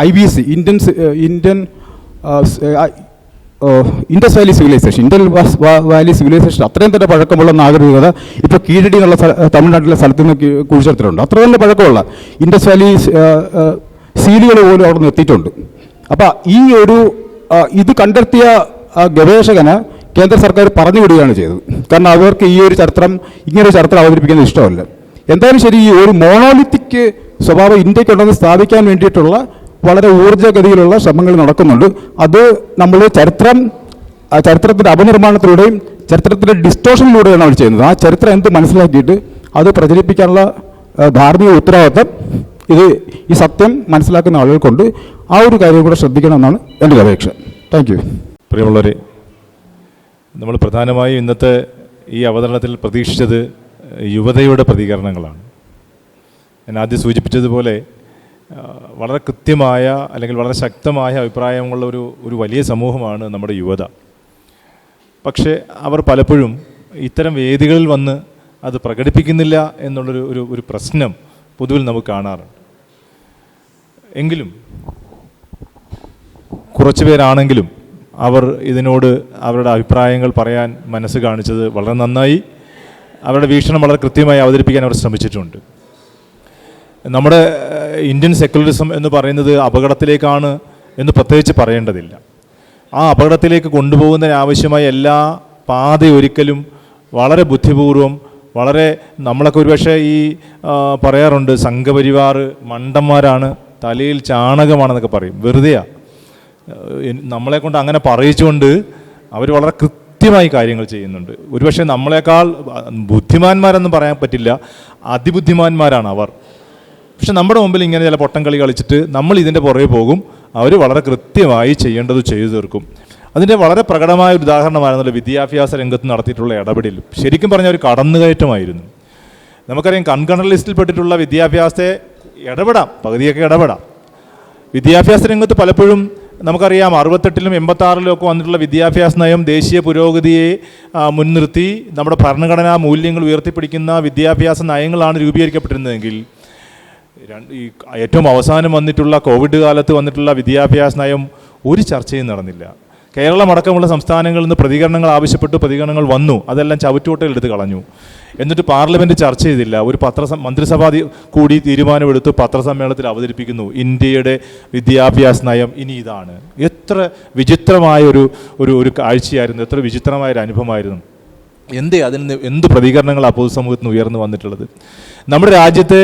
IVC Indus valley civilisation, Indian valley civilisation അത്രയും തന്നെ പഴക്കമുള്ള നാഗരികത ഇപ്പോൾ കീഴടി എന്നുള്ള തമിഴ്നാട്ടിലെ സ്ഥലത്ത് നിന്ന് കുഴിച്ചെടുത്തിട്ടുണ്ട്. അത്ര തന്നെ പഴക്കമുള്ള ഇൻഡസ് വാലി സീലുകൾ പോലും അവിടെ നിന്ന് എത്തിയിട്ടുണ്ട്. അപ്പോൾ ഇത് കണ്ടെത്തിയ ഗവേഷകന് കേന്ദ്ര സർക്കാർ പറഞ്ഞു വിടുകയാണ് ചെയ്തത്. കാരണം അവർക്ക് ഇങ്ങനൊരു ചരിത്രം അവതരിപ്പിക്കുന്നത് ഇഷ്ടമല്ല. എന്തായാലും ശരി, ഈ ഒരു മോണോലിത്തിക് സ്വഭാവം ഇന്ത്യക്കുണ്ടെന്ന് സ്ഥാപിക്കാൻ വേണ്ടിയിട്ടുള്ള വളരെ ഊർജ്ജഗതിയിലുള്ള ശ്രമങ്ങൾ നടക്കുന്നുണ്ട്. അത് നമ്മൾ ചരിത്രത്തിൻ്റെ അപനിർമ്മാണത്തിലൂടെയും ചരിത്രത്തിൻ്റെ ഡിസ്റ്റോഷനിലൂടെയാണ് അവർ ചെയ്യുന്നത്. ആ ചരിത്രം എന്ത് മനസ്സിലാക്കിയിട്ട് അത് പ്രചരിപ്പിക്കാനുള്ള ധാർമ്മിക ഉത്തരവാദിത്തം ഈ സത്യം മനസ്സിലാക്കുന്ന ആളുകൾക്കുണ്ട്. ആ ഒരു കാര്യം കൂടെ ശ്രദ്ധിക്കണമെന്നാണ് എൻ്റെ അപേക്ഷ. Thank you. പ്രിയമുള്ളവരെ, നമ്മൾ പ്രധാനമായും ഇന്നത്തെ ഈ അവതരണത്തിൽ പ്രതീക്ഷിച്ചത് യുവതയുടെ പ്രതികരണങ്ങളാണ്. ഞാൻ ആദ്യം സൂചിപ്പിച്ചതുപോലെ വളരെ കൃത്യമായ അല്ലെങ്കിൽ വളരെ ശക്തമായ അഭിപ്രായമുള്ള ഒരു വലിയ സമൂഹമാണ് നമ്മുടെ യുവത. പക്ഷേ അവർ പലപ്പോഴും ഇത്തരം വേദികളിൽ വന്ന് അത് പ്രകടിപ്പിക്കുന്നില്ല എന്നുള്ളൊരു പ്രശ്നം പൊതുവിൽ നമുക്ക് കാണാറുണ്ട്. എങ്കിലും കുറച്ചു പേരാണെങ്കിലും അവർ ഇതിനോട് അവരുടെ അഭിപ്രായങ്ങൾ പറയാൻ മനസ്സ് കാണിച്ചത് വളരെ നന്നായി. അവരുടെ വീക്ഷണം വളരെ കൃത്യമായി അവതരിപ്പിക്കാൻ അവർ ശ്രമിച്ചിട്ടുണ്ട്. നമ്മുടെ ഇന്ത്യൻ സെക്കുലറിസം എന്ന് പറയുന്നത് അപകടത്തിലേക്കാണ് എന്ന് പ്രത്യേകിച്ച് പറയേണ്ടതില്ല. ആ അപകടത്തിലേക്ക് കൊണ്ടുപോകുന്നതിനാവശ്യമായ എല്ലാ പാതയൊരിക്കലും വളരെ ബുദ്ധിപൂർവം, വളരെ നമ്മളൊക്കെ ഒരുപക്ഷെ പറയാറുണ്ട് സംഘപരിവാർ മണ്ടന്മാരാണ്, തലയിൽ ചാണകമാണെന്നൊക്കെ പറയും. വെറുതെയാണ്. നമ്മളെ കൊണ്ട് അങ്ങനെ പറയിച്ചുകൊണ്ട് അവർ വളരെ കൃത്യമായി കാര്യങ്ങൾ ചെയ്യുന്നുണ്ട്. ഒരുപക്ഷെ നമ്മളെക്കാൾ ബുദ്ധിമാന്മാരെന്നും പറയാൻ പറ്റില്ല, അതിബുദ്ധിമാന്മാരാണ് അവർ. പക്ഷെ നമ്മുടെ മുമ്പിൽ ഇങ്ങനെ ചില പൊട്ടംകളി കളിച്ചിട്ട് നമ്മൾ ഇതിൻ്റെ പുറകെ പോകും. അവർ വളരെ കൃത്യമായി ചെയ്യേണ്ടത് ചെയ്തു തീർക്കും. അതിൻ്റെ വളരെ പ്രകടമായ ഒരു ഉദാഹരണമായിരുന്നല്ലോ വിദ്യാഭ്യാസ രംഗത്ത് നടത്തിയിട്ടുള്ള ഇടപെടൽ. ശരിക്കും പറഞ്ഞാൽ ഒരു കടന്നുകയറ്റമായിരുന്നു. നമുക്കറിയാം, കൺകണർ ലിസ്റ്റിൽപ്പെട്ടിട്ടുള്ള വിദ്യാഭ്യാസത്തെ ഇടപെടാം, പകുതിയൊക്കെ ഇടപെടാം. വിദ്യാഭ്യാസ രംഗത്ത് പലപ്പോഴും നമുക്കറിയാം 68-ലും 86-ലും ഒക്കെ വന്നിട്ടുള്ള വിദ്യാഭ്യാസ നയം ദേശീയ പുരോഗതിയെ മുൻനിർത്തി നമ്മുടെ ഭരണഘടനാ മൂല്യങ്ങൾ ഉയർത്തിപ്പിടിക്കുന്ന വിദ്യാഭ്യാസ നയങ്ങളാണ് രൂപീകരിക്കപ്പെട്ടിരുന്നതെങ്കിൽ ഏറ്റവും അവസാനം വന്നിട്ടുള്ള കോവിഡ് കാലത്ത് വന്നിട്ടുള്ള വിദ്യാഭ്യാസ നയം ഒരു ചർച്ചയും നടന്നില്ല. കേരളമടക്കമുള്ള സംസ്ഥാനങ്ങളിൽ നിന്ന് പ്രതികരണങ്ങൾ ആവശ്യപ്പെട്ടു, പ്രതികരണങ്ങൾ വന്നു, അതെല്ലാം ചവറ്റുകൊട്ടയിലെടുത്ത് കളഞ്ഞു. എന്നിട്ട് പാർലമെൻറ്റ് ചർച്ച ചെയ്തില്ല. ഒരു മന്ത്രിസഭ കൂടി തീരുമാനമെടുത്ത് പത്രസമ്മേളനത്തിൽ അവതരിപ്പിക്കുന്നു, ഇന്ത്യയുടെ വിദ്യാഭ്യാസ നയം ഇനി ഇതാണ്. എത്ര വിചിത്രമായ ഒരു കാഴ്ചയായിരുന്നു, എത്ര വിചിത്രമായൊരു അനുഭവമായിരുന്നു. എന്ത് പ്രതികരണങ്ങളാണ് പൊതുസമൂഹത്തിൽ നിന്ന് ഉയർന്നു വന്നിട്ടുള്ളത്. നമ്മുടെ രാജ്യത്തെ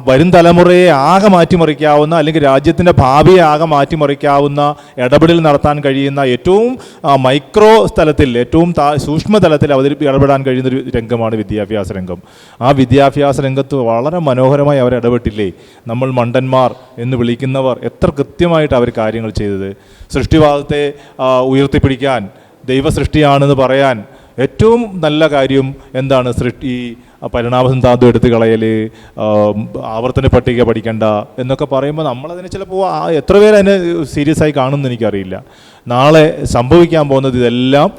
വരും തലമുറയെ ആകെ മാറ്റിമറിക്കാവുന്ന, അല്ലെങ്കിൽ രാജ്യത്തിൻ്റെ ഭാവിയെ ആകെ മാറ്റിമറിക്കാവുന്ന ഇടപെടൽ നടത്താൻ കഴിയുന്ന ഏറ്റവും മൈക്രോ സ്ഥലത്തിൽ, ഏറ്റവും സൂക്ഷ്മതലത്തിൽ ഇടപെടാൻ കഴിയുന്നൊരു രംഗമാണ് വിദ്യാഭ്യാസ രംഗം. ആ വിദ്യാഭ്യാസ രംഗത്ത് വളരെ മനോഹരമായി അവർ ഇടപെട്ടില്ലേ. നമ്മൾ മണ്ടന്മാർ എന്ന് വിളിക്കുന്നവർ എത്ര കൃത്യമായിട്ട് അവർ കാര്യങ്ങൾ ചെയ്തത്. സൃഷ്ടിവാദത്തെ ഉയർത്തിപ്പിടിക്കാൻ, ദൈവസൃഷ്ടിയാണെന്ന് പറയാൻ ഏറ്റവും നല്ല കാര്യം എന്താണ്? പരിണാമസിദ്ധാന്തം എടുത്ത് കളയൽ, ആവർത്തന പട്ടിക പഠിക്കണ്ട എന്നൊക്കെ പറയുമ്പോൾ നമ്മളതിനെ ചിലപ്പോൾ എത്ര പേര് അതിനെ സീരിയസ് ആയി കാണുമെന്ന് എനിക്കറിയില്ല. നാളെ സംഭവിക്കാൻ പോകുന്നത് ഇതെല്ലാം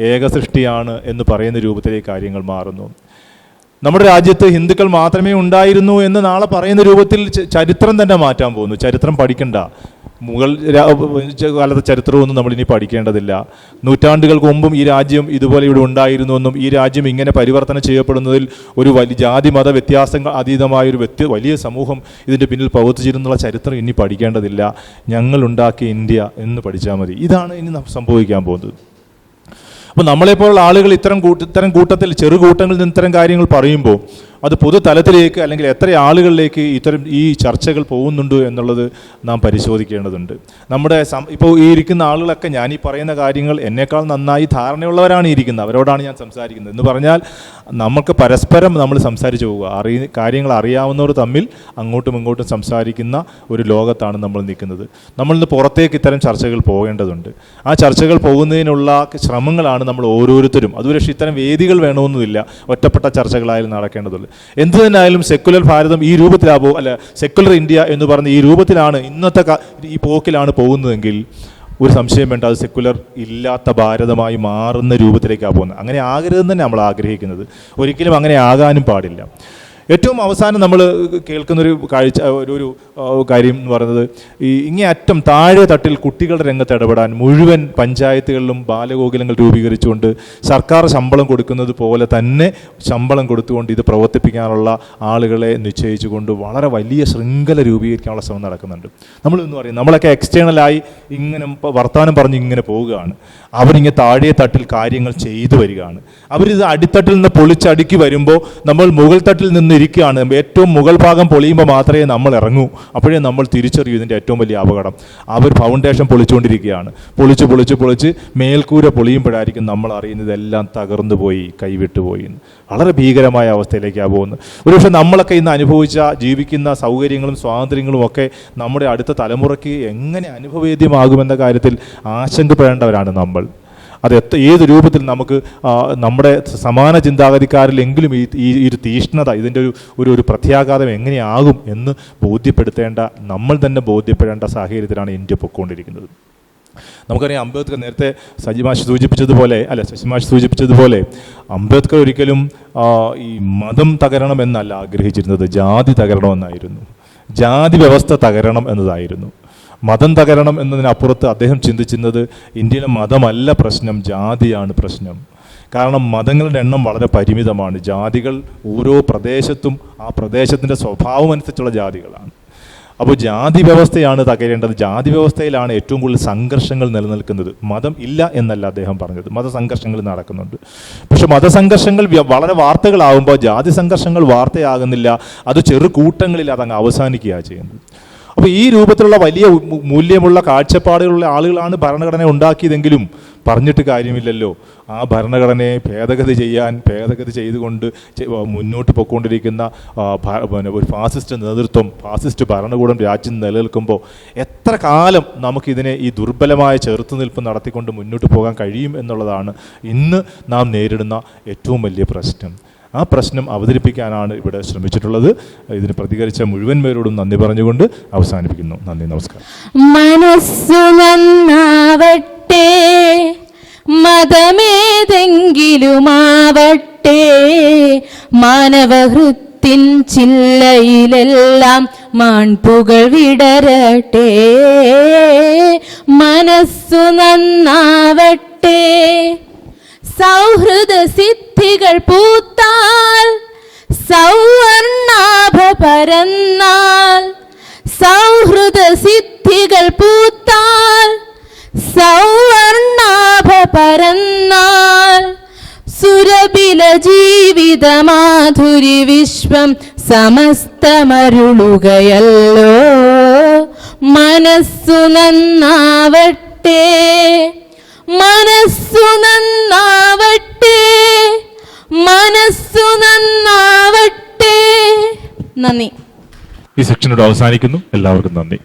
ഏകസൃഷ്ടിയാണ് എന്ന് പറയുന്ന രൂപത്തിലേക്ക് കാര്യങ്ങൾ മാറുന്നു. നമ്മുടെ രാജ്യത്ത് ഹിന്ദുക്കൾ മാത്രമേ ഉണ്ടായിരുന്നു എന്ന് നാളെ പറയുന്ന രൂപത്തിൽ ചരിത്രം തന്നെ മാറ്റാൻ പോകുന്നു. ചരിത്രം പഠിക്കണ്ട, മുഗൾ കാലത്തെ ചരിത്രമൊന്നും നമ്മളിനി പഠിക്കേണ്ടതില്ല. നൂറ്റാണ്ടുകൾക്ക് മുമ്പും ഈ രാജ്യം ഇതുപോലെ ഇവിടെ ഉണ്ടായിരുന്നുവെന്നും ഈ രാജ്യം ഇങ്ങനെ പരിവർത്തനം ചെയ്യപ്പെടുന്നതിൽ ഒരു വലിയ ജാതി മത വ്യത്യാസങ്ങൾ അതീതമായൊരു വലിയ സമൂഹം ഇതിൻ്റെ പിന്നിൽ പ്രവർത്തിച്ചിരുന്നുള്ള ചരിത്രം ഇനി പഠിക്കേണ്ടതില്ല. ഞങ്ങളുണ്ടാക്കിയ ഇന്ത്യ എന്ന് പഠിച്ചാൽ മതി. ഇതാണ് ഇനി സംഭവിക്കാൻ പോകുന്നത്. അപ്പോൾ നമ്മളെപ്പോലുള്ള ആളുകൾ ഇത്തരം കൂട്ടത്തിൽ ചെറുകൂട്ടങ്ങളിൽ നിന്ന് ഇത്തരം കാര്യങ്ങൾ പറയുമ്പോൾ അത് പൊതുതലത്തിലേക്ക് അല്ലെങ്കിൽ എത്ര ആളുകളിലേക്ക് ഈ ചർച്ചകൾ പോകുന്നുണ്ട് എന്നുള്ളത് നാം പരിശോധിക്കേണ്ടതുണ്ട്. നമ്മുടെ ഇപ്പോൾ ഈ ഇരിക്കുന്ന ആളുകളൊക്കെ ഞാൻ ഈ പറയുന്ന കാര്യങ്ങൾ എന്നേക്കാൾ നന്നായി ധാരണയുള്ളവരാണ് ഇരിക്കുന്നത്, അവരോടാണ് ഞാൻ സംസാരിക്കുന്നത്. എന്ന് പറഞ്ഞാൽ നമുക്ക് പരസ്പരം നമ്മൾ സംസാരിച്ചു പോവുക, കാര്യങ്ങൾ അറിയാവുന്നവർ തമ്മിൽ അങ്ങോട്ടും ഇങ്ങോട്ടും സംസാരിക്കുന്ന ഒരു ലോകത്താണ് നമ്മൾ നിൽക്കുന്നത്. നമ്മളിന്ന് പുറത്തേക്ക് ഇത്തരം ചർച്ചകൾ പോകേണ്ടതുണ്ട്. ആ ചർച്ചകൾ പോകുന്നതിനുള്ള ശ്രമങ്ങളാണ് നമ്മൾ ഓരോരുത്തരും. അതുവരെ ഇത്തരം വേദികൾ വേണമെന്നില്ല, ഒറ്റപ്പെട്ട ചർച്ചകളായാലും നടക്കേണ്ടതുള്ളൂ. എന്തു തന്നെയായാലും സെക്കുലർ ഭാരതം ഈ രൂപത്തിലാവോ അല്ല സെക്കുലർ ഇന്ത്യ എന്ന് പറഞ്ഞ ഈ രൂപത്തിലാണ് ഇന്നത്തെ ഈ പോക്കിലാണ് പോകുന്നതെങ്കിൽ ഒരു സംശയം വേണ്ട, അത് സെക്കുലർ ഇല്ലാത്ത ഭാരതമായി മാറുന്ന രൂപത്തിലേക്കാണ് പോകുന്നത്. അങ്ങനെ ആകരുതെന്ന് തന്നെ നമ്മൾ ആഗ്രഹിക്കുന്നത്. ഒരിക്കലും അങ്ങനെ ആകാനും പാടില്ല. ഏറ്റവും അവസാനം നമ്മൾ കേൾക്കുന്നൊരു ഒരു കാര്യം എന്ന് പറയുന്നത് ഇങ്ങേ അറ്റം താഴെ തട്ടിൽ കുട്ടികളുടെ രംഗത്ത് ഇടപെടാൻ മുഴുവൻ പഞ്ചായത്തുകളിലും ബാലഗോകുലങ്ങൾ രൂപീകരിച്ചുകൊണ്ട് സർക്കാർ ശമ്പളം കൊടുക്കുന്നത് പോലെ തന്നെ ശമ്പളം കൊടുത്തുകൊണ്ട് ഇത് പ്രവർത്തിപ്പിക്കാനുള്ള ആളുകളെ നിശ്ചയിച്ചുകൊണ്ട് വളരെ വലിയ ശൃംഖല രൂപീകരിക്കാനുള്ള ശ്രമം നടക്കുന്നുണ്ട്. നമ്മളെന്ന് പറയും നമ്മളൊക്കെ എക്സ്റ്റേണലായി ഇങ്ങനെ വർത്തമാനം പറഞ്ഞ് ഇങ്ങനെ പോവുകയാണ്. അവരിങ്ങനെ താഴെ തട്ടിൽ കാര്യങ്ങൾ ചെയ്തു വരികയാണ്. അവരിത് അടിത്തട്ടിൽ നിന്ന് പൊളിച്ചടുക്കി വരുമ്പോൾ നമ്മൾ മുകൾ തട്ടിൽ നിന്ന് ഇരിക്കുകയാണ്. ഏറ്റവും മുകൾ ഭാഗം പൊളിയുമ്പോൾ മാത്രമേ നമ്മൾ ഇറങ്ങൂ. അപ്പോഴേ നമ്മൾ തിരിച്ചറിയൂ ഇതിൻ്റെ ഏറ്റവും വലിയ അപകടം. അവർ ഫൗണ്ടേഷൻ പൊളിച്ചുകൊണ്ടിരിക്കുകയാണ്. പൊളിച്ച് മേൽക്കൂര പൊളിയുമ്പോഴായിരിക്കും നമ്മൾ അറിയുന്നത് എല്ലാം തകർന്നു പോയി, കൈവിട്ടു പോയി. വളരെ ഭീകരമായ അവസ്ഥയിലേക്കാണ് പോകുന്നത്. ഒരുപക്ഷെ നമ്മളൊക്കെ ഇന്ന് ജീവിക്കുന്ന സൗകര്യങ്ങളും സ്വാതന്ത്ര്യങ്ങളും ഒക്കെ നമ്മുടെ അടുത്ത തലമുറയ്ക്ക് എങ്ങനെ അനുഭവവേദ്യമാകുമെന്ന കാര്യത്തിൽ ആശങ്കപ്പെടേണ്ടവരാണ് നമ്മൾ. അത് ഏത് രൂപത്തിൽ നമുക്ക് നമ്മുടെ സമാന ചിന്താഗതിക്കാരിലെങ്കിലും ഈ ഒരു തീഷ്ണത ഇതിൻ്റെ ഒരു പ്രത്യാഘാതം എങ്ങനെയാകും എന്ന് നമ്മൾ തന്നെ ബോധ്യപ്പെടേണ്ട സാഹചര്യത്തിലാണ് ഇന്ത്യ പൊയ്ക്കൊണ്ടിരിക്കുന്നത്. നമുക്കറിയാം അംബേദ്കർ നേരത്തെ ശശിമാഷ് സൂചിപ്പിച്ചതുപോലെ അംബേദ്കർ ഒരിക്കലും ഈ മതം തകരണം എന്നല്ല ആഗ്രഹിച്ചിരുന്നത്, ജാതി തകരണമെന്നായിരുന്നു. ജാതി വ്യവസ്ഥ തകരണം എന്നതായിരുന്നു. മതം തകരണം എന്നതിനപ്പുറത്ത് അദ്ദേഹം ചിന്തിച്ചിരുന്നത് ഇന്ത്യയിലെ മതമല്ല പ്രശ്നം, ജാതിയാണ് പ്രശ്നം. കാരണം മതങ്ങളുടെ എണ്ണം വളരെ പരിമിതമാണ്. ജാതികൾ ഓരോ പ്രദേശത്തും ആ പ്രദേശത്തിൻ്റെ സ്വഭാവം അനുസരിച്ചുള്ള ജാതികളാണ്. അപ്പോൾ ജാതി വ്യവസ്ഥയാണ് തകരേണ്ടത്. ജാതി വ്യവസ്ഥയിലാണ് ഏറ്റവും കൂടുതൽ സംഘർഷങ്ങൾ നിലനിൽക്കുന്നത്. മതം ഇല്ല എന്നല്ല അദ്ദേഹം പറഞ്ഞത്, മതസംഘർഷങ്ങൾ നടക്കുന്നുണ്ട്. പക്ഷെ മതസംഘർഷങ്ങൾ വളരെ വാർത്തകളാകുമ്പോൾ ജാതി സംഘർഷങ്ങൾ വാർത്തയാകുന്നില്ല, അത് ചെറു കൂട്ടങ്ങളിൽ അതങ്ങ് അവസാനിക്കുകയാണ് ചെയ്യുന്നത്. അപ്പോൾ ഈ രൂപത്തിലുള്ള വലിയ മൂല്യമുള്ള കാഴ്ചപ്പാടുകളുള്ള ആളുകളാണ് ഭരണഘടന ഉണ്ടാക്കിയതെങ്കിലും പറഞ്ഞിട്ട് കാര്യമില്ലല്ലോ. ആ ഭരണഘടനയെ ഭേദഗതി ചെയ്തുകൊണ്ട് മുന്നോട്ട് പോയിക്കൊണ്ടിരിക്കുന്ന ഒരു ഫാസിസ്റ്റ് നേതൃത്വം, ഫാസിസ്റ്റ് ഭരണകൂടം രാജ്യം നിലനിൽക്കുമ്പോൾ എത്ര കാലം നമുക്കിതിനെ ഈ ദുർബലമായ ചെറുത്തുനിൽപ്പ് നടത്തിക്കൊണ്ട് മുന്നോട്ട് പോകാൻ കഴിയും എന്നുള്ളതാണ് ഇന്ന് നാം നേരിടുന്ന ഏറ്റവും വലിയ പ്രശ്നം. ആ പ്രശ്നം അവതരിപ്പിക്കാനാണ് ഇവിടെ ശ്രമിച്ചിട്ടുള്ളത്. ഇതിന് പ്രതികരിച്ച മുഴുവൻ പേരോടും നന്ദി പറഞ്ഞുകൊണ്ട് അവസാനിപ്പിക്കുന്നു. നന്ദി, നമസ്കാരം. മനസ്സു നന്നാവട്ടെ, മതമേതെങ്കിലുമാവട്ടെ, മാനവഹൃത്തിൻ ചില്ലയിലെല്ലാം മാൺപുകൾ വിടരട്ടെ. മനസ്സു നന്നാവട്ടെ, സൗഹൃദ സിദ്ധികൾ പൂത്താൽ, സൗവർണാഭ പരന്നാൽ, സൗഹൃദ സിദ്ധികൾ പൂത്താൽ, സൗവർണാഭ പരന്നാൽ, സുരബില ജീവിത മാധുരി വിശ്വം സമസ്തമരുളുകയല്ലോ. മനസ്സു നന്നാവട്ടെ, മനസ്സു നന്നാവട്ടെ, മനസ്സു നന്നാവട്ടെ. നന്ദി. ഈ സെക്ഷനോട് അവസാനിക്കുന്നു. എല്ലാവർക്കും നന്ദി.